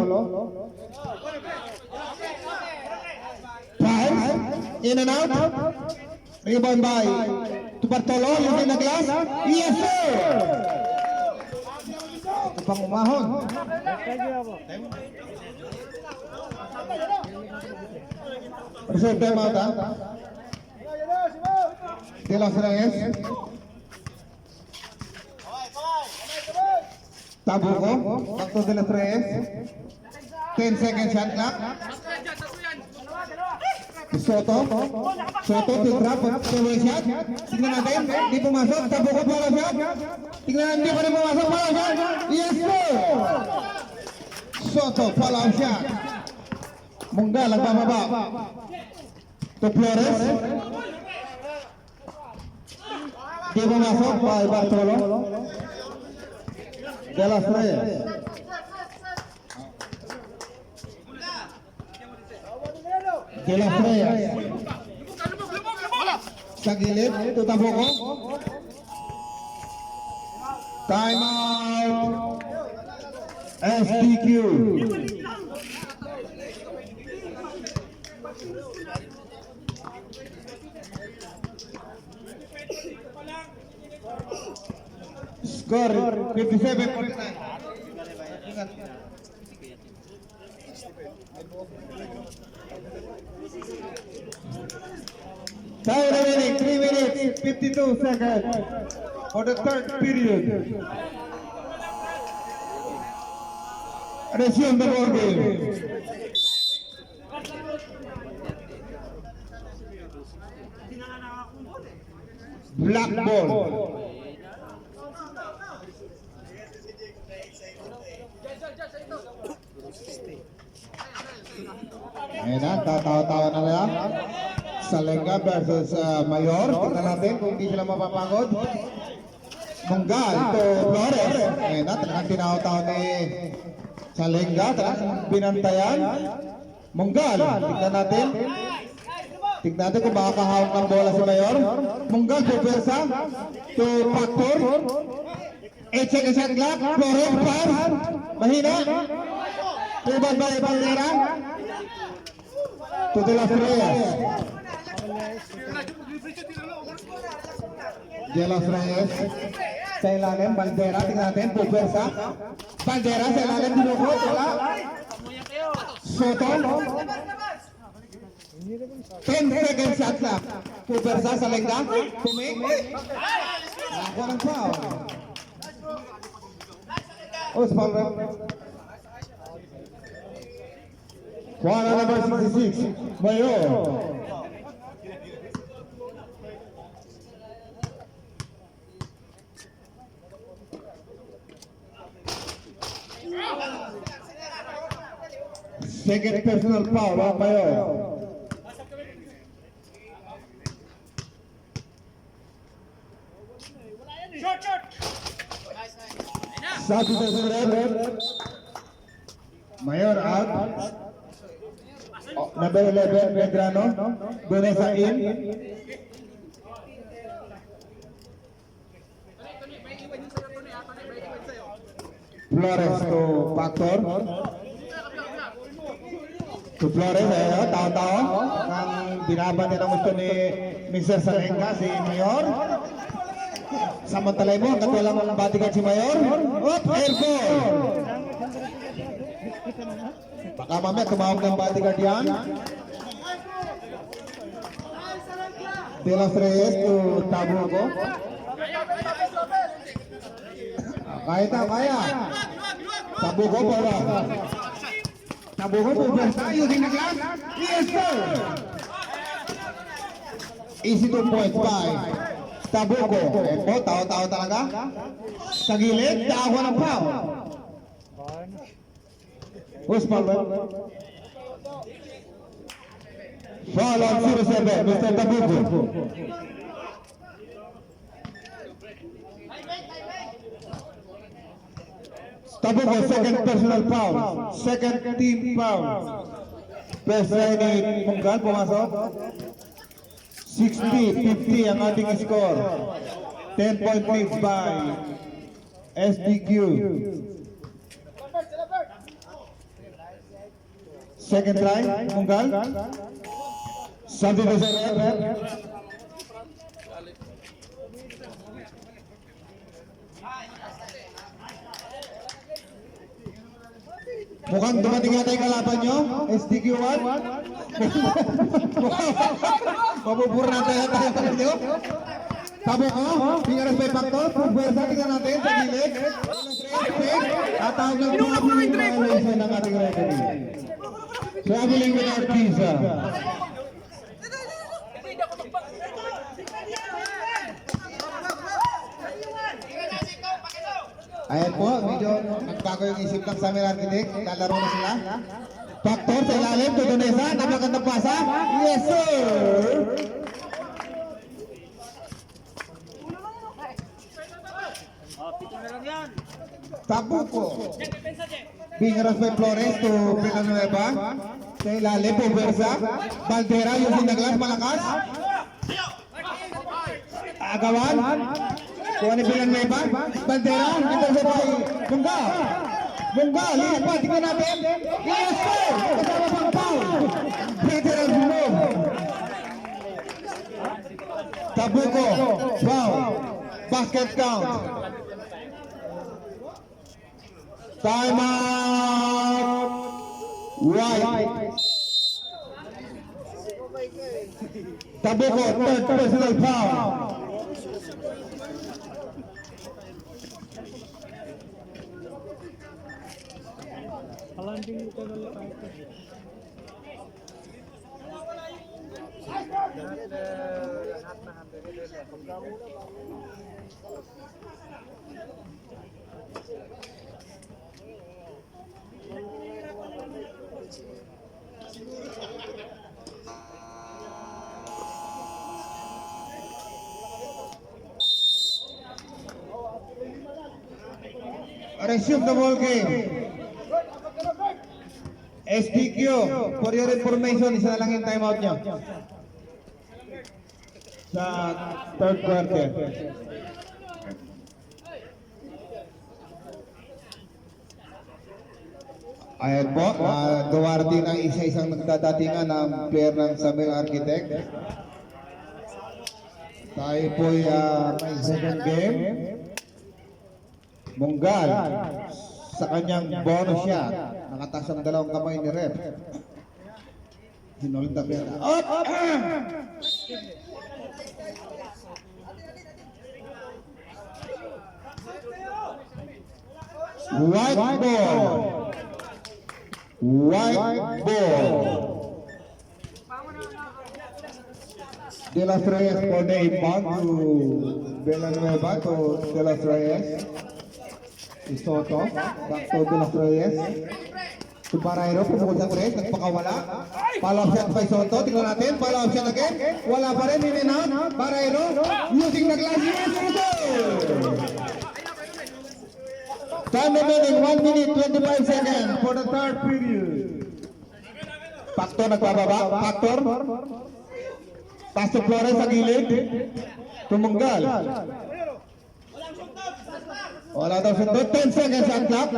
5, in and out. Rebound by to Bartolo, using the glass. Yes, sir! Ito pang umahon. Reserve time out, ha? De Los Reyes. Tabuco. Back to De Los Reyes. 10 seconds shot clock. Soto. Soto to drop. Two-way shot. Tignan natin. Di pumasok. Tabuco pala shot. Tignan natin. Di pa rin pumasok. Pala shot. Yes, sir! Soto pala shot. Munggal ang pababa. To Flores. Di pumasok. By Bartolo. De Los Reyes. De Los Reyes. Sa gilid, to Tabuco. Time out. SDQ. Score 57-49. Time remaining 3 minutes 52 seconds for the third period. Resume the ball game. Black ball. Ayan na, tatawa-tawa na nila. Salenga versus Mayor. Tingnan natin kung hindi sila mapapagod. Munggal to Flores. Ayan na, talagang tinaw-tawa ni Salenga. Talagang binantayan. Munggal, tingnan natin. Tignan natin kung makakahawak ng bola si Mayor. Munggal, pupersa. To Factor. 8 seconds shot clock. Flores, pass. Mahina. Tubad ba yung Bandera? To De Los Reyes. De Los Reyes. Sa ilalim, Bandera. Tignan natin, pupersa. Bandera sa ilalim, dinukot. Wala. Soto. 10 seconds shot clock. Pupersa sa lengda. Tumik. Nakakuha ng foul. Oh, it's foul. Corner number 66. Mayor. Second personal foul, Mayor. Substitution red. Mayor out. Number 11, Medrano. Donesa in. Flores to Factor. To Flores, tao-tao. Ang binaban niya ng gusto ni Mr. Salenga, si Mayor. Samantalay mo, hanggat walang bodyguard si Mayor. Up, air ball. Baka mamaya tumawag ng bodyguard yan. De Los Reyes to Tabuco. Kaya na, kaya. Tabuco, bola. Tabuco, puberta, using the glass. Yes, sir. Easy 2 points by Tabuco. Eko, tao-tao talaga. Sa gilid, daawa ng foul. Who's foul? Foul on 07, Mr. Tabuco. Tabuco, second personal foul. Second team foul. First try ni Munggal, pumasok. 60-50 ang ating score. 10-point lead by SDQ. Second try, Munggal. Substitution red. Mukhang dumating yata yung kalaban nyo, SDQ1. Mabubura natin yata yung kalaban nyo. Tabuco, Fingers by Factor, Pugwersa, tingnan natin sa gilid. Tatawag ng mga violation ng ating referee. Traveling without visa. Ayan po, medyo nagbago yung isip ng Summer Architect. Lalaro na sila. Factor sa ilalim, Tudonesa, napagandang pasa. Yes, sir! Tabuco. Fingers by Flores to Villanueva. Sa ilalim, Puversa. Bandera, yung sinaglas, malakas. Agawan. Kuha ni Villanueva. Bandera, ito sa bay. Bungga. Bungga, lipat. Tingnan natin. Yes, sir! Kasama pang foul. Veteran Bulog. Tabuco. Foul. Basket count. Time out. Right. Tabuco, third personal foul. Landing ito na lang. Resume the ball game. SDQ, for your information, isa na lang yung timeout nyo. sa third quarter. Ayan po, duwarte ng isa-isang nagdadatingan ng player ng Samuel Architect. Tayo po may second game. Munggal sa kanyang bonus shot. Nakatas ang dalawang kamay ni Rep. Hinold na pera. Up! White ball. White ball. De Los Reyes for the inbound to Villanueva to De Los Reyes. Soto, back to De Los Reyes. To Barayro, pumukul sa Reyes, nagpakawala. Follow up shot by Soto, tingnan natin, follow up shot again. Wala pa rin, in and out. Barayro, using the glass, yes, Soto! Time remaining 1 minute 25 seconds for the third period. Factor nagbababa, Factor. Pass to Flores sa gilid. Tumunggal. Wala daw sundot. 10 seconds shot clock.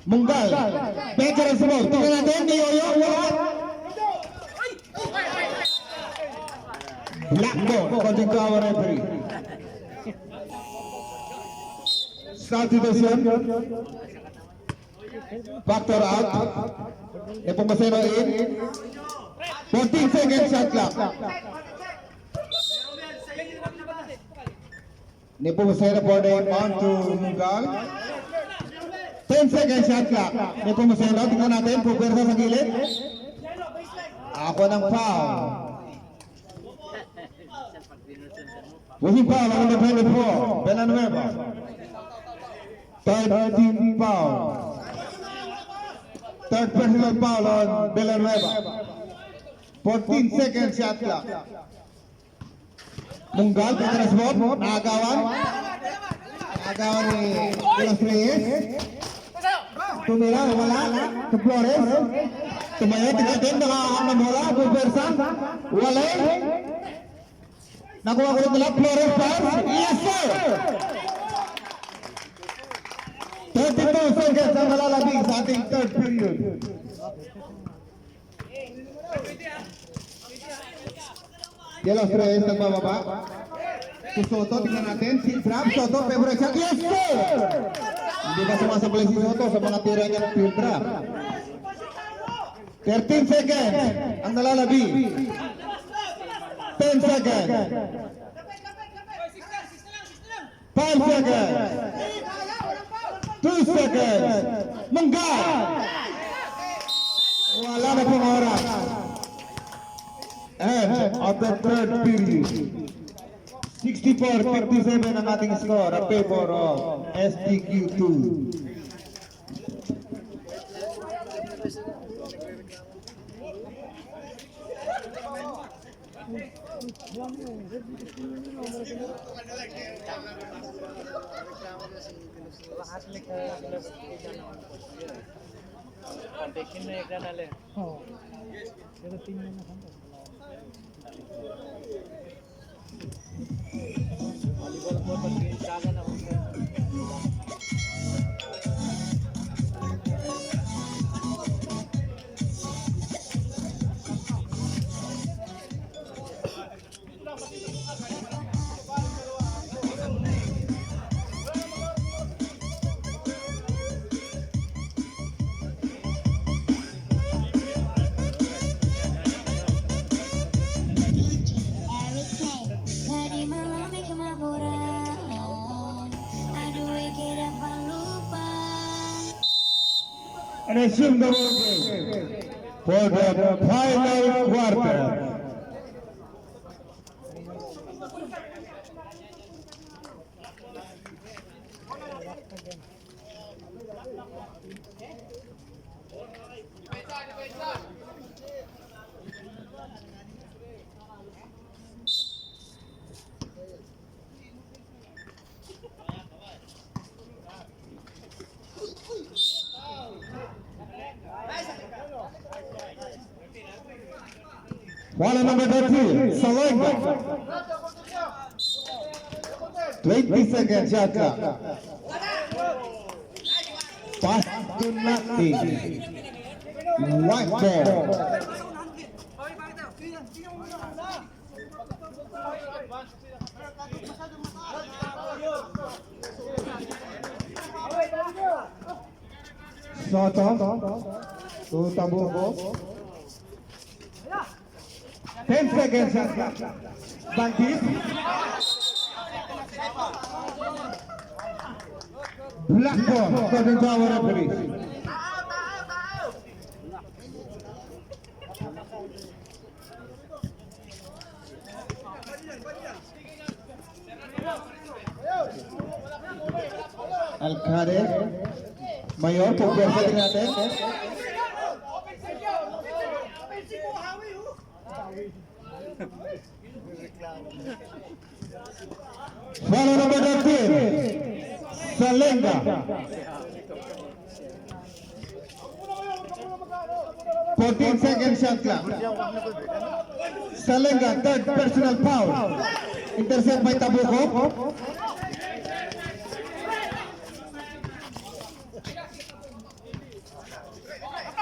Munggal. Becker and smoke. Tingnan natin. Niyoyo. Wala. Black ball. According to our referee. Substitution. Factor out. Nepomuceno in. 14 seconds shot clock. Nepomuceno for the inbound to Munggal. 10 seconds shot clock. Nepomuceno, tingnan natin, pupersa sa gilid. Ako ng foul. Wasing foul on the 24. Villanueva. Third team foul. Third personal foul on Villanueva. 14 seconds shot clock. Munggal, Petras Bob, nakagawan. Nakagawan ni De Los Reyes. Tumira, wala. To Flores. Tumayo, tingnan, nakakam ng bola. Bupersa. Wala. Nakuha ko rin nila. Flores pass. Yes, sir! 32 seconds ang nalalabing sa ating third period. De Los Reyes nagbababa. Si Soto, tingnan natin. Si Trap, Soto, favorite shot. Yes, sir! Hindi ba sumasablay si Soto sa mga tira niya ng field trap? 13 seconds ang nalalabi. 10 seconds. 5 seconds. 2 seconds. Munggal! Wala na pong oras. End of the third period. 64-57 ang ating score a favor of STQ2. देखिए ना एक डाले हाँ ये तो 3 महीना था वॉलीबॉल को तो 3-4 ना होते हैं And assume the game for the final quarter. Wala number 13, Salenga. 20 seconds shot clock. Pass to nothing. White ball. Soto to Tabuco. 10 seconds shot clock. Bantis. Black ball according to our referee. Alcade, Mayor, pagpesa din natin. Follow number 13, Salenga. 14 seconds shot clock. Salenga, third personal foul. Intercept by Tabuco.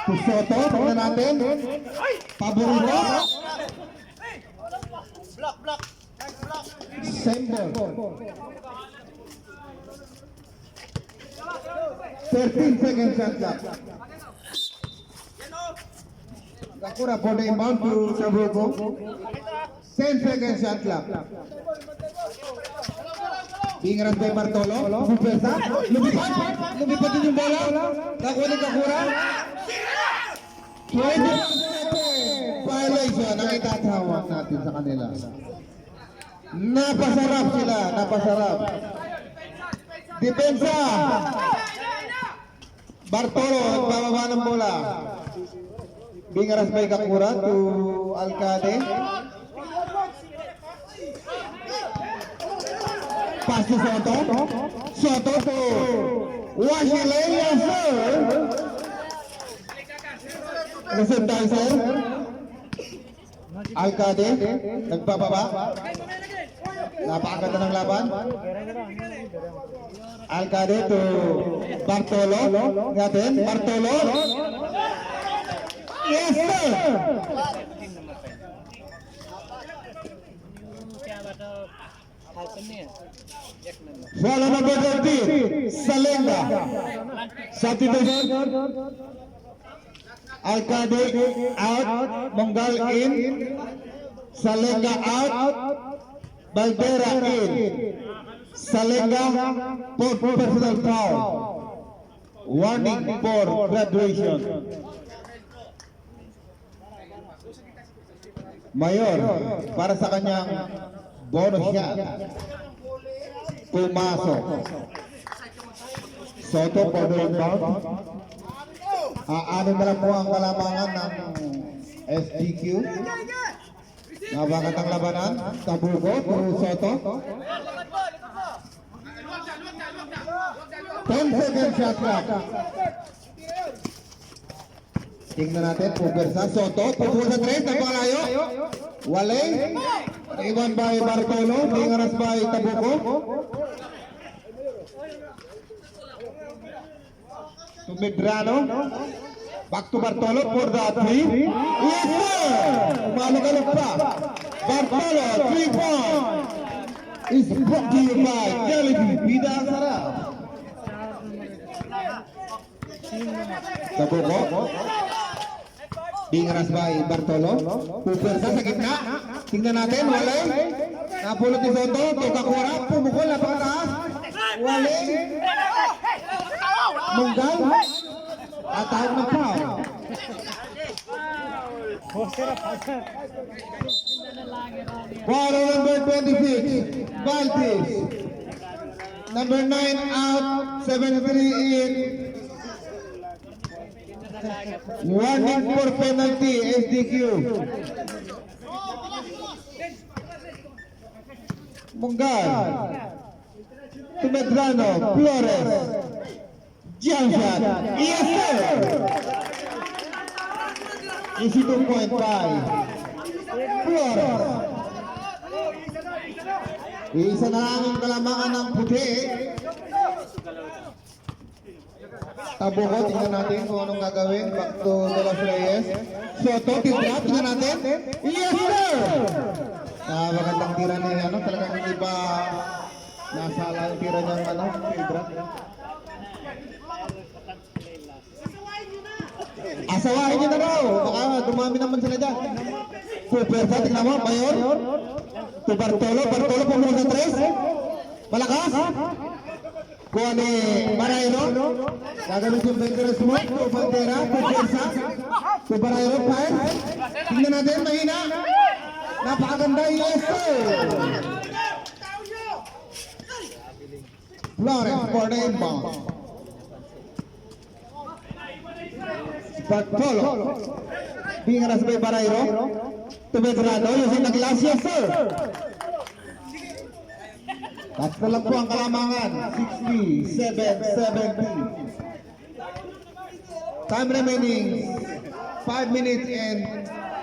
Soto, tingnan natin. Paborito. Same ball. 13 seconds shot clock. Kakura for the inbound to Tabuco. 10 seconds shot clock. Ingat by Bartolo. Pupesa. Lumipat din yung bola. Kakura ni Kakura. 20 violation ang itatawag natin sa kanila. Napasarap sila, napasarap. Depensa. Bartolo, bababa ng bola. Bingaras by Kakura to Alcade. Pass to Soto. Soto to Washington, yes sir. Receive tayo sir. Alcade, nagbababa. Napakaganda ng laban. Alcade to Bartolo. Ngayon, Bartolo. Yes sir. Follow number 13, Salenga. Substitution. Alcade out, Monggal in, Salenga out, Baldera in, Salenga for personal foul. Warning for graduation. Mayor, para sa kanyang bonus shot. Pumasok. Soto for the rebound. Ano na lang po ang kalamangan ng SGQ. Nabagat ang labanan. Tabuco to Soto. 10 seconds shot clock. Tingnan natin, pupersa. Soto, pupusa sa 3, napakalayo. Walay. Iwan by Bartolo, bingaras by Tabuco. To Medrano. Back to Bartolo for the 3. Yes sir! Umalugalog pa. Bartolo, 3 points. Is brought to you by Jollibee. Bida ang sarap. Tabuco. Bingaras by Bartolo. Pupersa sa gitna. Tingnan natin, walay. Napulot ni Soto. Kakura. Pumukol, napakataas. Walay. Munggal. At tawag ng foul. Foul number 26. Baltis. Number 9 out. 7-3 in. Warning for penalty, SDQ. Munggal. To Medrano. Flores. Jump shot. Yes sir. Easy 2.5. Flores. Isa na lang ang kalamangan ng puti. Tabuko, tingnan natin kung anong gagawin. Back to De Los Reyes. Soto, tira, tingnan natin. Yes, sir! Magandang tira na yan. Talagang hindi ba nasala yung tira niyang tira. Asawahin niyo na raw. Baka dumami naman sila dyan. Pupersa, tingnan mo, Mayor. To Bartolo, Bartolo pumunta sa 3. Malakas. Kuha ni Barayro. Gagawin si Venturas mo. To Bandera, Pupersa. To Barayro, fire. Tingnan natin, mahina. Napakaganda, yes sir. Flores for the inbound. Bartolo. Bingaras by Barayro. To Belgrano, using the glass, yes sir. That's na lang po ang kalamangan. 67-70. Time remaining 5 minutes and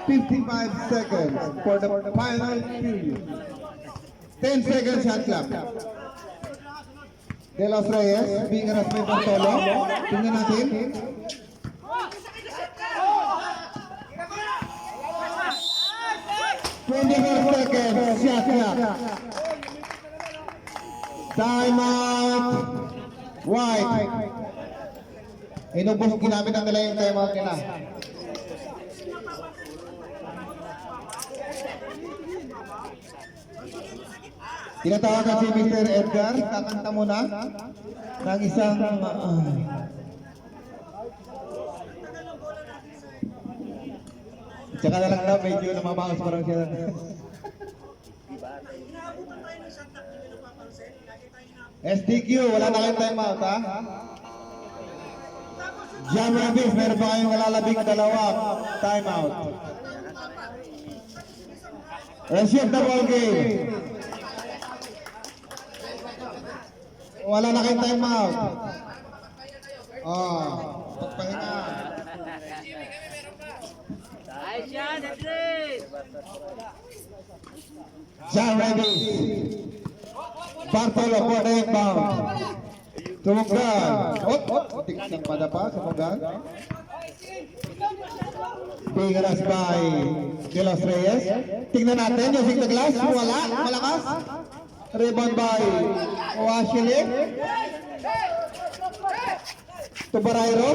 55 seconds for the final period. 10 seconds shot clock. De Los Reyes, Bingaras by Bartolo. Tingnan natin. Seconds, shot clock. Time out. White. Inubos ginamit ang nila yung time out nila. Tinatawagan si Mr. Edgar. Kakanta muna ng isang tsaka na lang daw, medyo namabangas parang siya. SDQ, wala na kayong time out, ha? Jam Rabbis, meron pa kayong nalalabing dalawa. Time out. Receive the ball game. Wala na kayong time out. Pagpahinga. Jam Rabbis. Bartolo for the inbound. Tumugan. Tiksang padapa sa Mugan. Bingaras by De Los Reyes. Tingnan natin using the glass. Wala. Malakas. Rebound by Oashilik. To Barayro.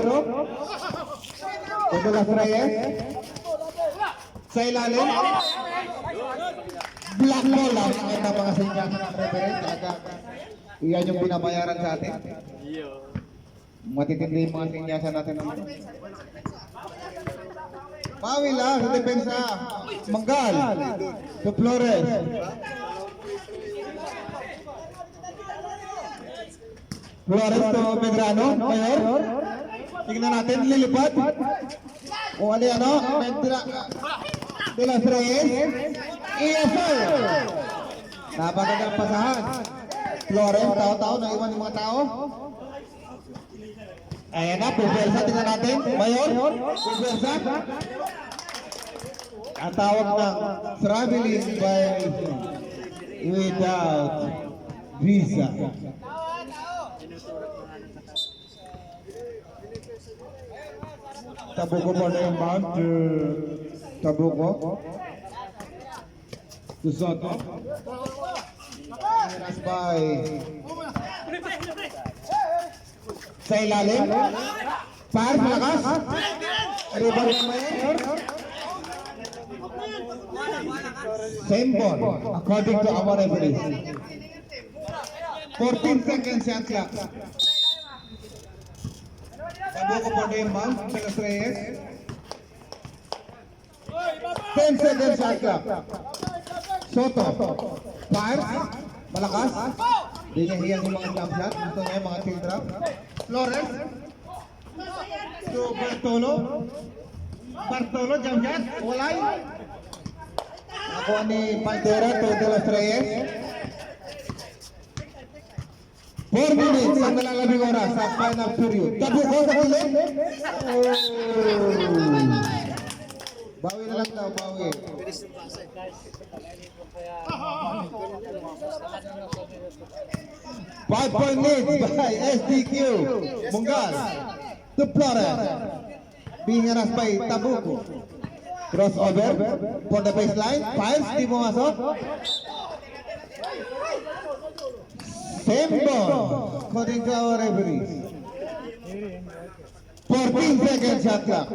To De Los Reyes. Sa ilalim. Black ball lang ang mga sinyasan ng referee. Talaga, iyan yung binabayaran sa atin. Matitindi yung mga sinyasan natin. Bawi lang sa depensa. Manggal. To Flores. Flores to Medrano. Mayor. Tingnan natin, lilipat. Kung ano yan, De Los Reyes. Yes sir. Napagandang pasahan. Flores, tao-tao, naiwan yung mga tao. Ayan na, Pupersa, tingnan natin. Mayor, Pupersa. Ang tawag ng traveling violation without visa. Tabuko po na yung mount to Tabuko. To Soto. Miras by sa ilalim. Par, malakas. Rebound ng Mayor. Same ball, according to our referees. 14 seconds shot clock. Tabuko po na yung mount. De Los Reyes. 10 seconds shot clock. Soto. Fire. Malakas. Hindi niya hiyang yung mga jump shot. Gusto niya yung mga field drop. Flores. To Bartolo. Bartolo, jump shot. Walay. Nakuha ni Pantera to De Los Reyes. 4 minutes ang nalalabing oras sa final period. Tabuko sa kilid. Bawi na lang daw, bawi. Guys, hindi ko kaya 5-point lead by SDQ. Munggal. To Flores. Being harassed by Tabuco. Crossover for the baseline. Fires, di pumasok. Same ball, according to our referees. 14 seconds shot clock.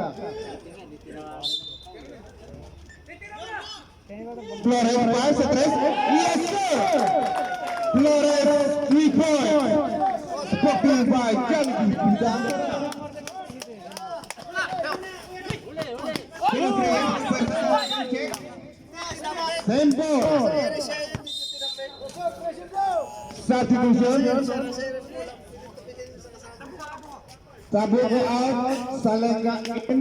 Flores fires a tres. Yes, sir! Flores 3 points. Spoken by Janky Bidang. Same ball. Substitution. Tabuco out. Salenga in.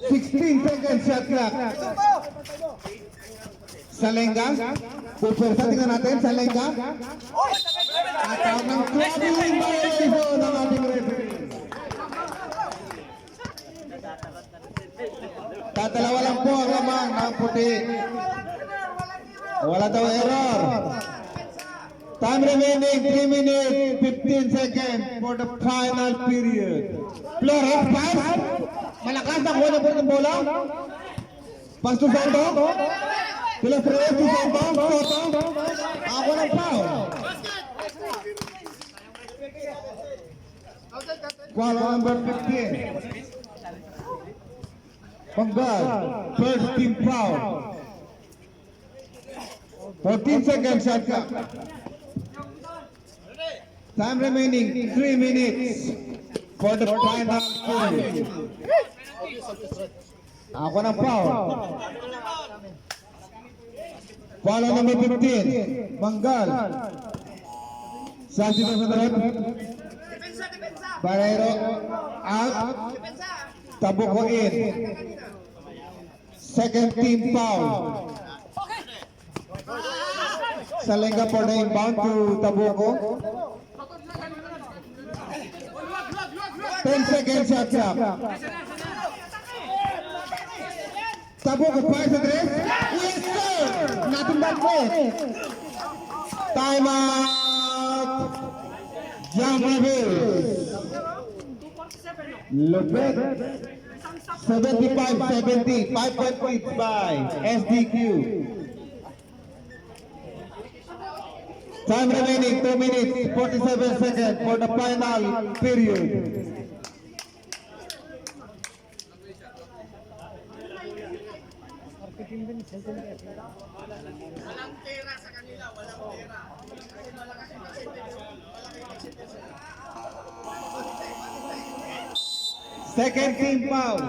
16 seconds shot clock. Salenga. Pupwersa, tingnan natin. Salenga. At ng clubbing violation ng ating referee. Tatalawa lang po ang lamang ng puti. Wala daw error. Time remaining 3 minutes 15 seconds for the final period. Flores pass. Malakas ang kuha po ng bola. Pass to Soto. Sila Flores to Soto. Soto. Ako ng foul. Foul number 15. Munggal, first team foul. 14 seconds shot clock. Time remaining 3 minutes for the final period. Ako ng foul. Foul number 15. Munggal. Santi sa sunod. Barreiro out. Tabuco in. Second team foul. Salenga for the inbound to Tabuco. 10 seconds shot clock. Tabuco fires a tres. Yes, sir! Nothing but net. Time out. Jamravis. Lopez. 75-70. 5-point points by SDQ. Time remaining 2 minutes 47 seconds for the final period. Second team foul.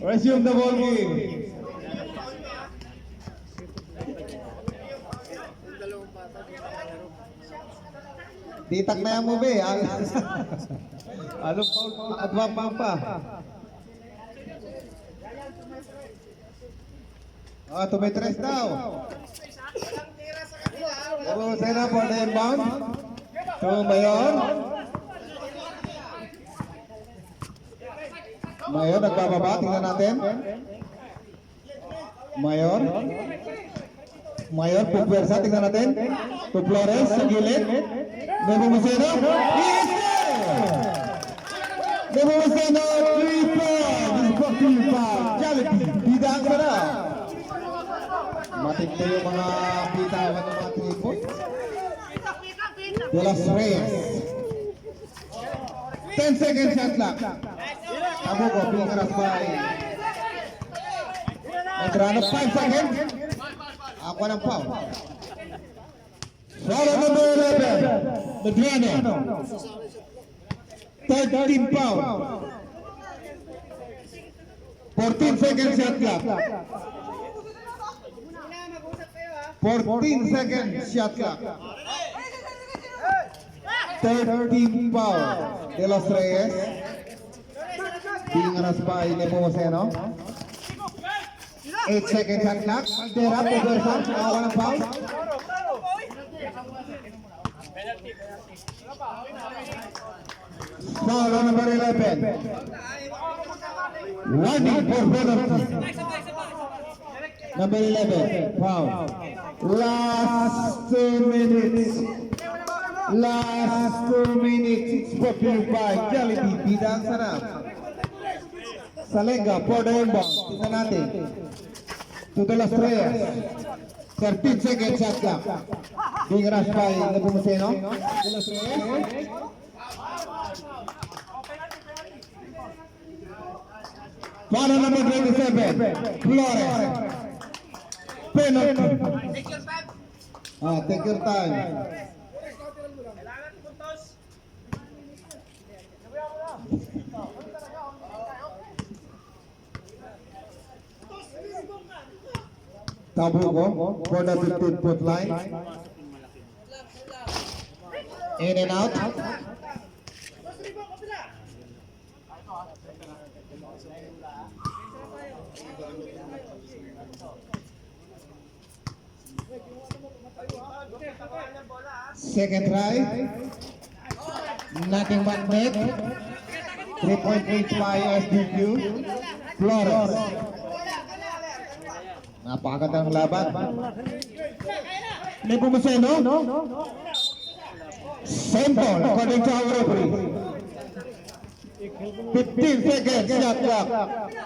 Resume the ball game. Ditak na yan mo be. Ano pa? Adwa pa. Tumitres daw. Sena for the inbound. To Mayor. Mayor nagbababa. Tingnan natin. Mayor pupwersa. Tingnan natin. To Flores sa gilid. Nepomuceno. Yes, sir! Nepomuceno 3 points. Sporting foul. Jollibee. Bidang ka na. Matik na yung mga bitawan ng mga 3 points. De Los Reyes. 10 seconds shot clock. Tabuco being harassed by Medrano. 5 seconds. Ako ng foul. Foul number 11. Medrano. Third team foul. 14 seconds shot clock. 14 seconds shot clock. Third team foul. De Los Reyes. Being harassed by Nepomuceno. 8 seconds shot clock. Altera, Pugwersa. Ako ng foul. Foul on number 11. Warning for penalty. Number 11, foul. Last 2 minutes. Last 2 minutes. Spot you by Jollibee. Bidang sarap. Salenga for the inbound. Tingnan natin. To the last players. 13 seconds shot clock. Being rushed by Nepomuceno. De los Reyes. Foul on number 27. Flores. Penalty. Take your time. Tabuco for the 15-foot line. In and out. Second try. Nothing but net. 3-point reach by SDQ. Flores. Napakagandang laban. Nepomuceno. Sample according to our referee. 15 seconds shot clock.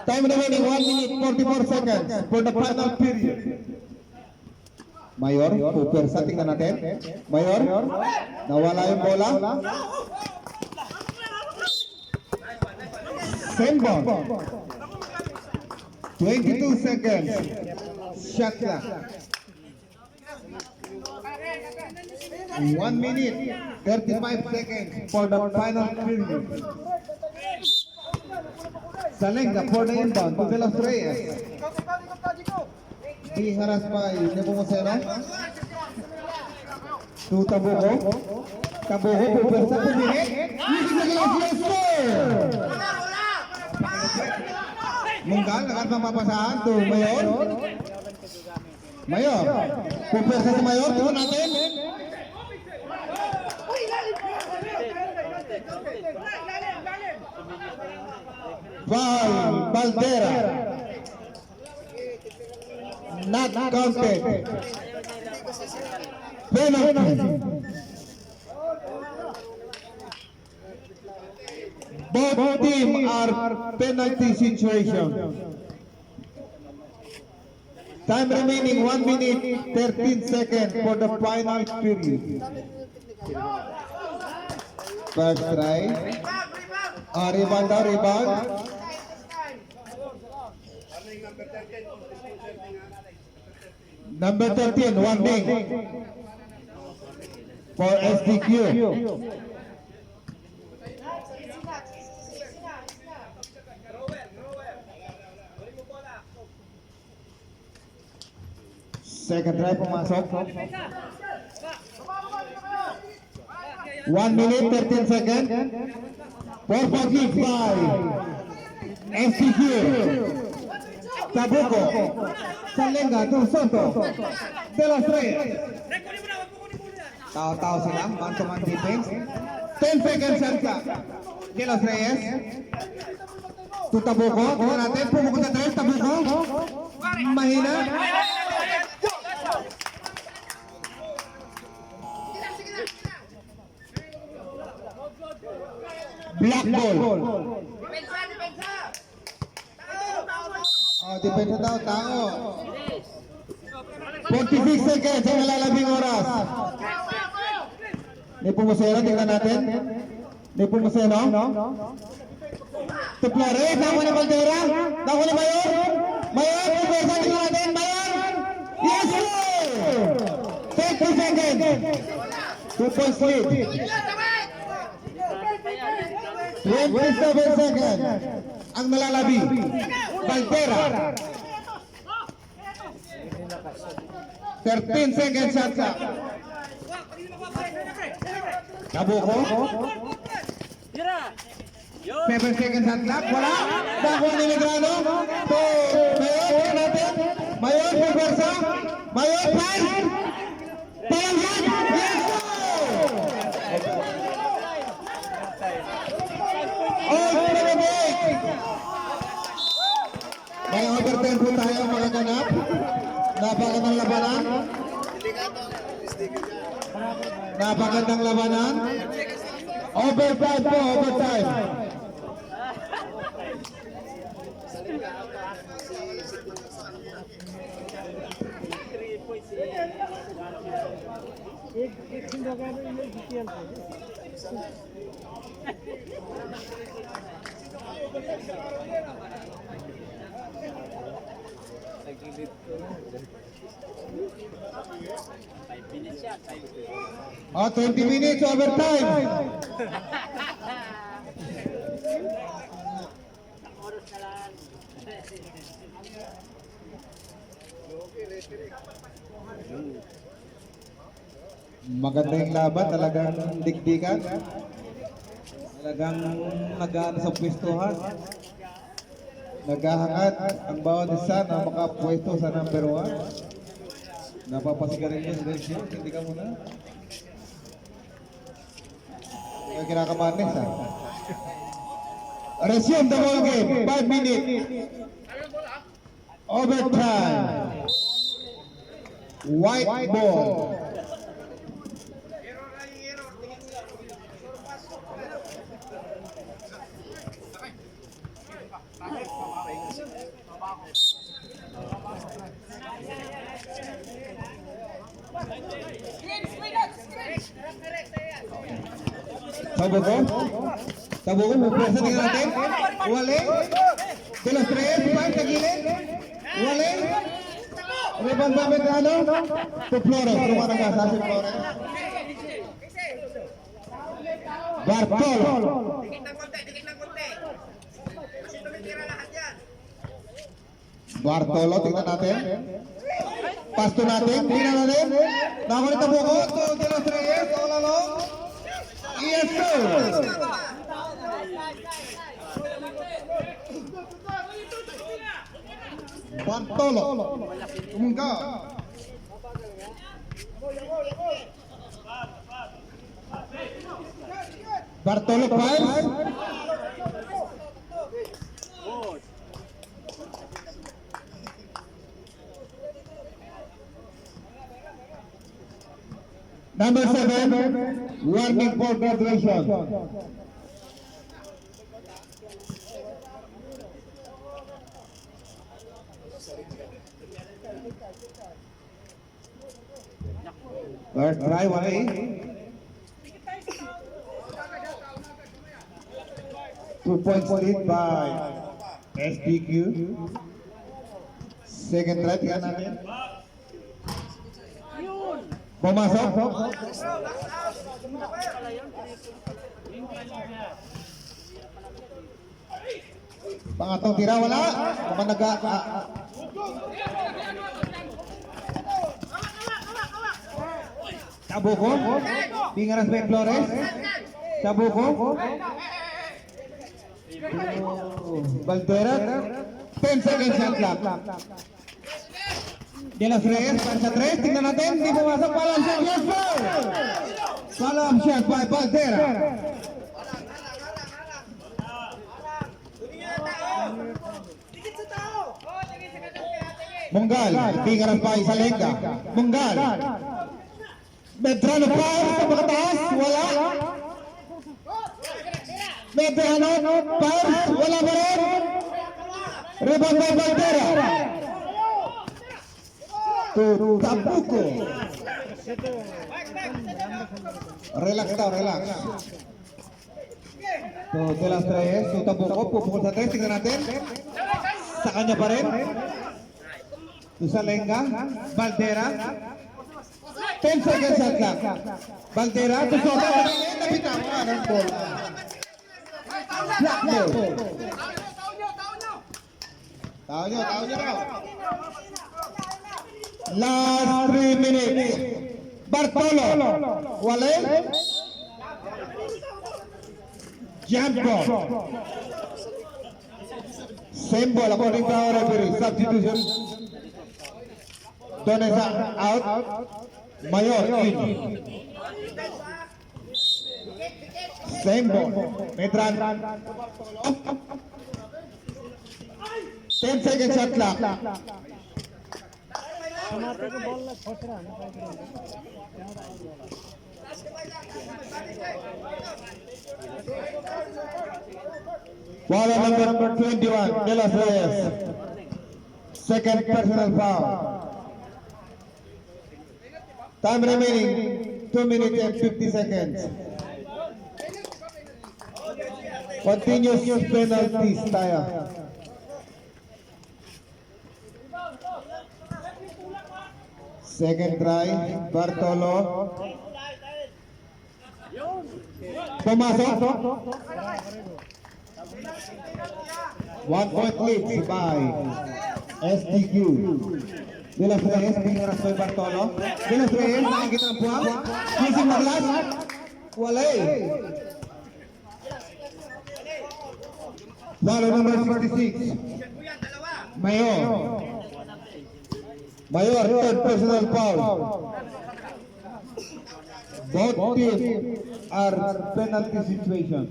Time remaining 1 minute 44 seconds for the final period. Mayor, pupersa, tingnan natin. Mayor, nawala yung bola. Sample. 22 seconds. Shot clock. 1 minute, 35 seconds for the final period. Salenga for the inbound to De Los Reyes. Being harassed by Nepomuceno. To Tabuco. Tabuco, pupersa, pumilit. Using the glass, yes sir! Munggal, agad mapapasahan to Mayor. Mayor, pupersa si Mayor, tingnan natin. Foul, Valdera. Not counted. Penalty. Both teams are penalty situation. Time remaining 1 minute 13 seconds for the final period. First try. Rebound. Number 13, one ding for SDQ. Second try pumasok. 1 minute 13 seconds. 4.5 SDQ. Tabuco. Salenga to Soto. De Los Reyes. Tao-tao sila. Man-to-man defense. 10 seconds shot clock. De Los Reyes. To Tabuco. Tingnan natin. Pumuko sa 3. Tabuco. Mahina. Black ball. Depensa daw, tao. 46 seconds ang nalalabing oras. Nepomuceno, tingnan natin. Nepomuceno. To Flores, nakuha ni Valdera. Nakuha ni Mayor. Mayor, pupersa, tingnan natin. Mayor. Yes, sir! 30 seconds. 2 points lead. 27 seconds ang nalalabi. Valdera. 13 seconds shot clock. Tabuco. 7 seconds shot clock. Wala. Nakuha ni Negrano. To Mayor natin. Mayor pupersa. Mayor pass. Palanggan. Yes, sir! Napakagandang labanan. Napakagandang labanan. Overtime po, overtime. एक दिन हो गया तो ये GPL Oh, 20 minutes overtime. Maganda yung laban, talagang digdigan. Talagang nagaan sa pwestuhan. Naghahangat ang bawat isa na makapwesto sa number 1. Napapasigarin niya sa Delcio, hindi ka muna. Hindi ka kinakamanis ha. Resume the ball game, 5 minutes. Overtime. White ball. Sabugo, magpasa tingnan natin. Waling. De los tres, five sa gilid. Waling. Rebound ba ano? To Flores. Lumatanggas sa si Flores. Bartolo. Bartolo, tingnan natin. Pasto natin, tingnan natin. Nakulit ang buko. To De los tres, all along. Yes, sir. Bartolo. Enggak. Bartolo fires. Number 7, warning for graduation. First try, Wale. Two-point lead by SPQ. Second try, tingnan natin. Pumasok. Pangatong tira, wala. Mukhang Sabuko. Pingaras by Flores. Sabuko. Valtera. 10 seconds shot clock. De los Reyes, pancha 3, tingnan natin, hindi pumasok, palam shot, yes sir! Palam shot by Valtera. Munggal, pingaras pa isa lengga. Munggal. Medrano pa sa pagkataas, wala. Medrano, pass, wala pa rin. Rebound by Valtera. Sabuko. Relax daw, relax. So, De las Reyes, Sabuko, pupukol sa 3, tingnan natin. Sa kanya pa rin. Sa Lenga, Valtera. 10 seconds shot clock. Valtera, to Soto, napitan mo ng ball. Black ball. Tao nyo raw. Last 3 minutes. Bartolo. Wale. Jump ball. Same ball according to our referee. Substitution. Donesa out. Mayor in. Same ball. Medran. 10 seconds shot clock. समातेको बललाई खोसेर हान्न पाइँदैन त्यहाँबाट आउट होला Ball number 21, De Los Reyes. Second personal foul. Time remaining 2 minutes and 50 seconds. Continuous penalties tayo. Second try, Bartolo. Pumasok. 1 point lead by SDQ. De Los Reyes, pinaras by Bartolo. De Los Reyes, nakikita ng buwag. Using maglas. Wala eh. Follow number 66. Mayor. Mayor, third personal foul. Both teams are penalty situation.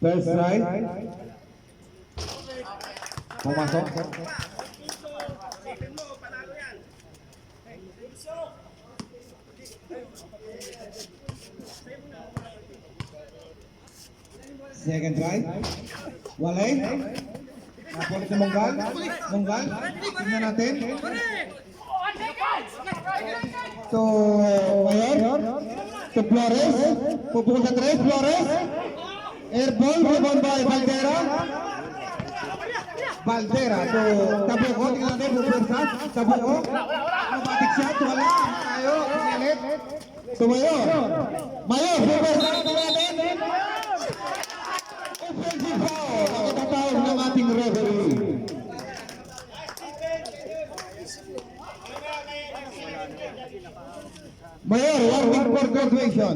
First right. Pumasok. Second try. Walay. Napulit si Monggal. Monggal. Tingnan natin. To Mayor. To Flores. Pupukul sa tres. Flores. Airball. Rebound by Valdera. Valdera. To Tabuco. Tingnan natin. Pupusa. Tabuco. Mabatik shot. Wala. Tayo. Pilit. To Mayor. Mayor. Pupusa. Tingnan natin. Offensive foul. Nakakatawag ng ating referee. Mayor, warning for graduation.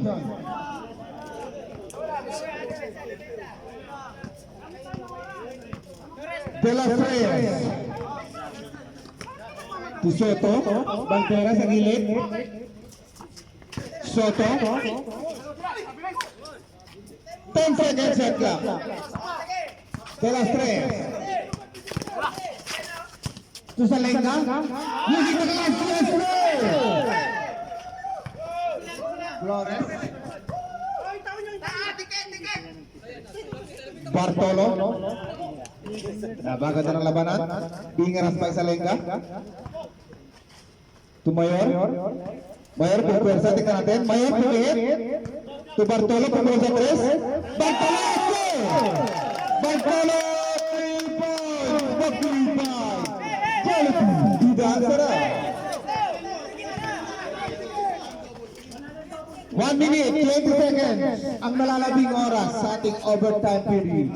De Los Reyes. To Soto. Bantera sa gilid. Soto. 10 seconds shot clock. De Los Reyes. To Salenga. Using the glass. Yes, Flores. Bartolo. Nabagat na ng labanan. Bingaras pa Salenga. To Mayor. Mayor, pagpwersa. Tingnan natin. Mayor, pumihit. To Bartolo, pumihit sa tres. Bartolo! Bartolo! 3 points! Mag-3-5! Tidak sarap. 1 minute, 20 seconds ang nalalabing oras sa ating overtime period.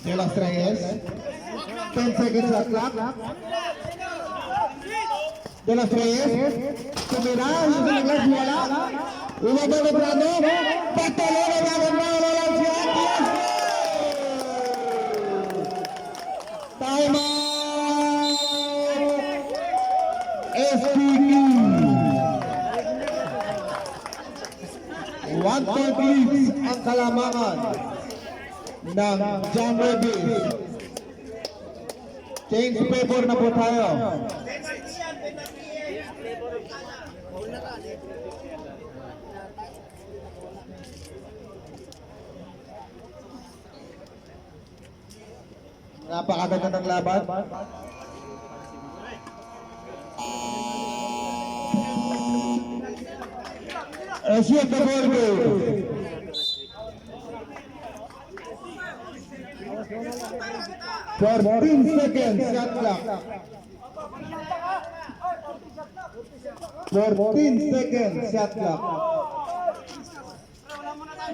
De Los Reyes, 10 seconds sa clock. De Los Reyes, tumira, yung sinaglas wala. Umabang na Brando, Bartolo na naman na walang siya. Time out! SPQ! 1 point leads ang kalamangan ng John Revis. Change paper na po tayo. Napakaganda ng laban. Shoot the ball goal. 14 seconds shot clock. 14 seconds shot clock.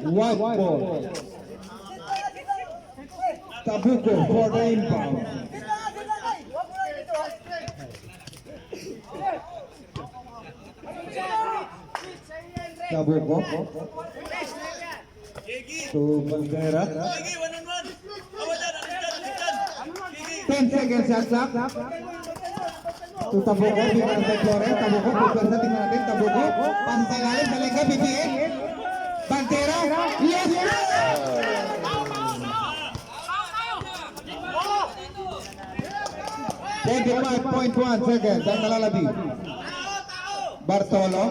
White ball. Tabuco for the inbound. Tabuco. To Bandera. 10 seconds shot clock. To Tabuco, tingnan sa Flores. Tabuco, pagpwersa, tingnan natin. Tabuco, pasa sa ilalim, Salenga, BPN. Bandera, yes! 25.1 seconds ang nalalabi. Bartolo.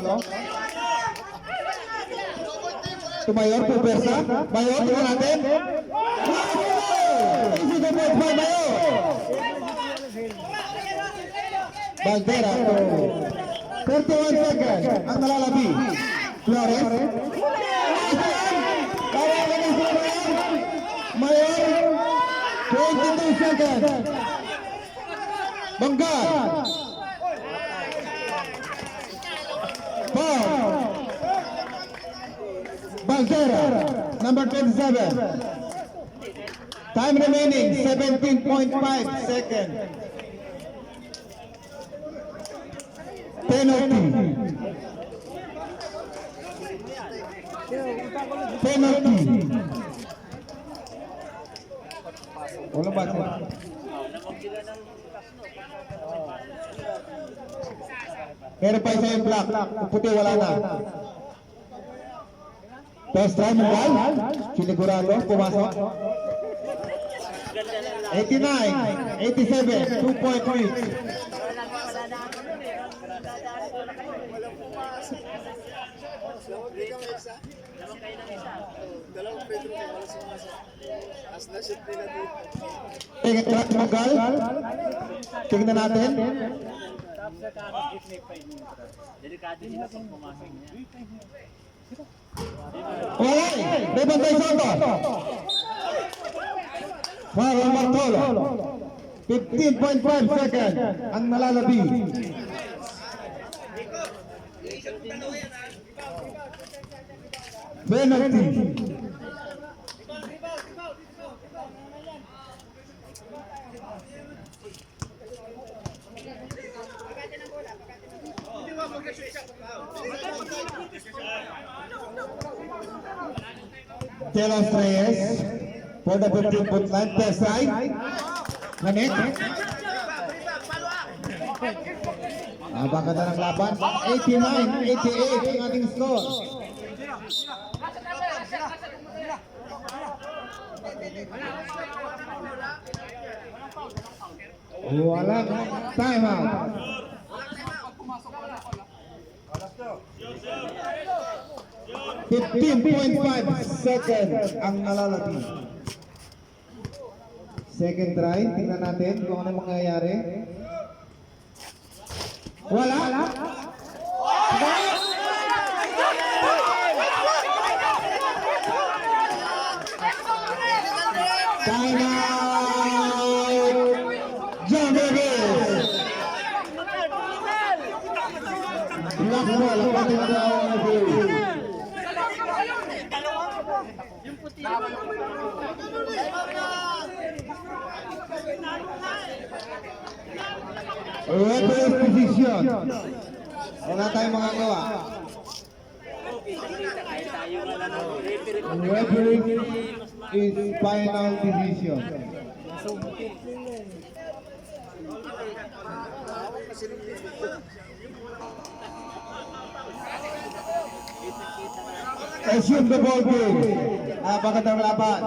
Tumayor, pupersa. Mayor, tingnan natin. Easy the point by Mayor. Bandera to 31 seconds ang nalalabi. Flores. Mayor, 22 seconds. Banggar. Foul. Bandera, number 27. Time remaining 17.5 seconds. Penalty. Penalty. Walang basa. Meron pa isa yung black. Yung puti wala na. Test try mo ba? Sinigurado, pumasok. 89, 87, 2.3. Tingnan track mo, Gal. Tingnan natin. Tapos sa kanan, gitna pa yun. Delikado sila pag pumasok niya. Wala eh. May bantay Soto. Para Bartolo. 15.5 seconds ang nalalabi. Penalty. Telos Reyes for the 15-foot line. Test right. Manik. Baka na ng laban. 89-88 ang ating score. Walang time out. 15.5 seconds ang nalalabi. Second try, tingnan natin kung ano mangyayari. Wala. Time out. John Davis. Black ball, ang ating referee. Referee's position. Wala tayong magagawa. Referee is final decision. Assume the ball game. Pagkatang laban.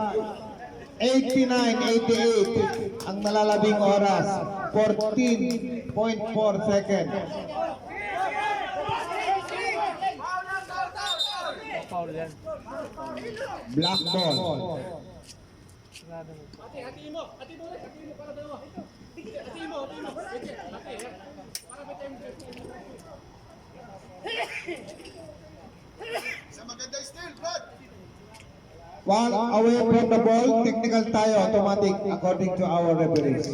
89-88 ang nalalabing oras. 14.4 seconds. Foul yan. Black ball. While away from the ball, technical tayo, automatic according to our referees.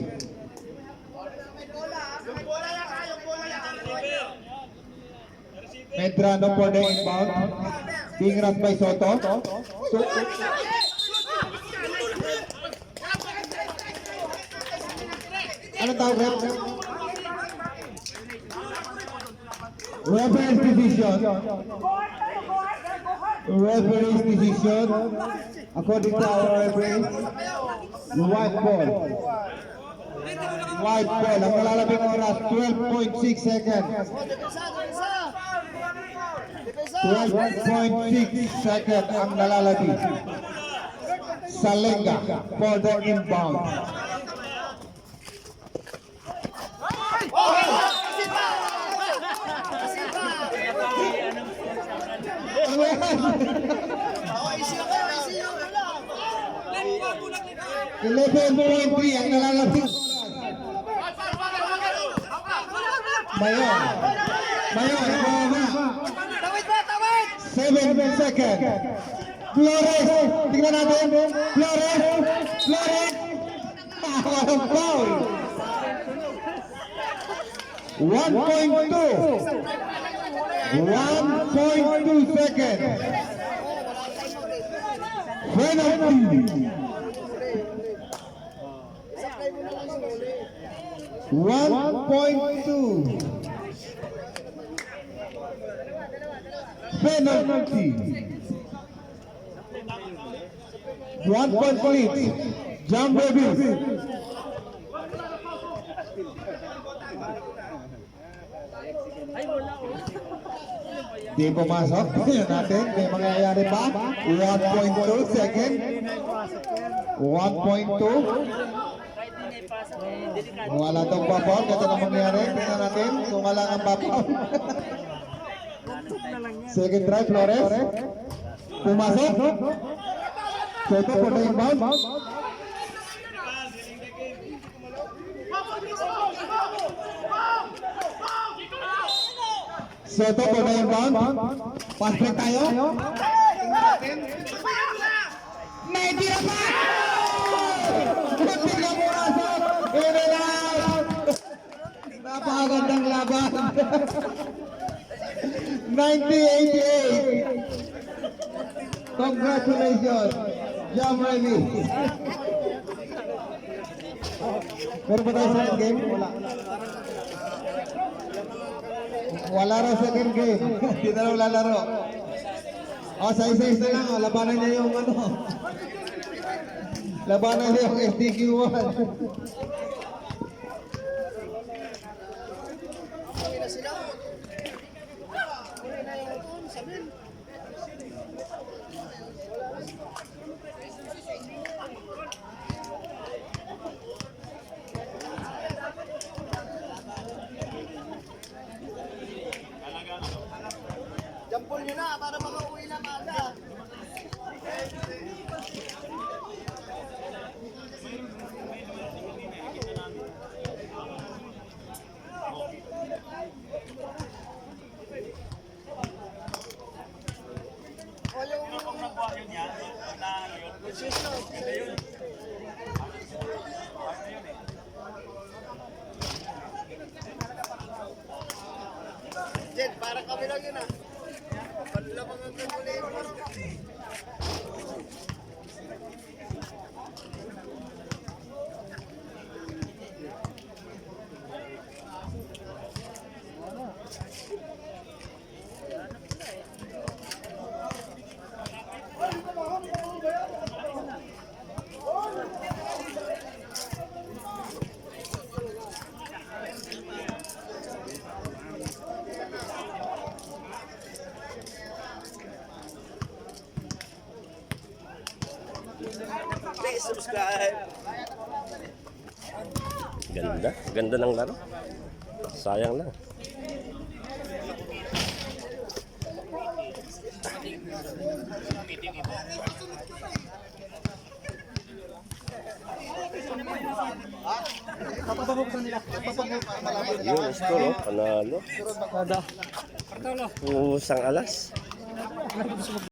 Medrano for the inbound. Being run by Soto. Ano tawag, ref? Referee's decision. Referee's decision. According to our referee, white ball. White ball. Ang malalabing oras, 12.6 seconds. 12.6 seconds ang nalalabi. Salenga for the inbound. 11.3 ang nalalapit. Mayor. Mayor, Roma. 7 seconds. Flores, tingnan natin. Flores. Flores. Walang foul. 1.2. 1.2 seconds. Penalty. 1.2. Penalty. 1 point lead. Jam Babies. Di pumasok. Tingnan natin. May mangyayari pa. 1.2 second. 1.2. Kahit hindi ipasa, delikado. Wala tong papel. Ito na mangyayari. Tingnan natin kung wala ang papel. Second try, Flores. Pumasok. Soto for the inbound. Soto for the inbound. Pass break tayo. Naitira pa! Muntik na pumasok! In and out! Napakagandang laban. 90-88. Congratulations, Jam Remy. Meron ba tayo second game? Wala. Wala raw second game. Hindi na raw lalaro. O, sa isa-isa lang. O, labanan niya yung ano. Labanan niya yung SDQ1. Jampol nyo na para makauwi na maaga. Jen, para kami lang yun ah. Panlamang ang gagawin mo. Please subscribe. Ganda. Ganda ng laro. Sayang lang. Yun, score, oh. Panalo. Pusang alas.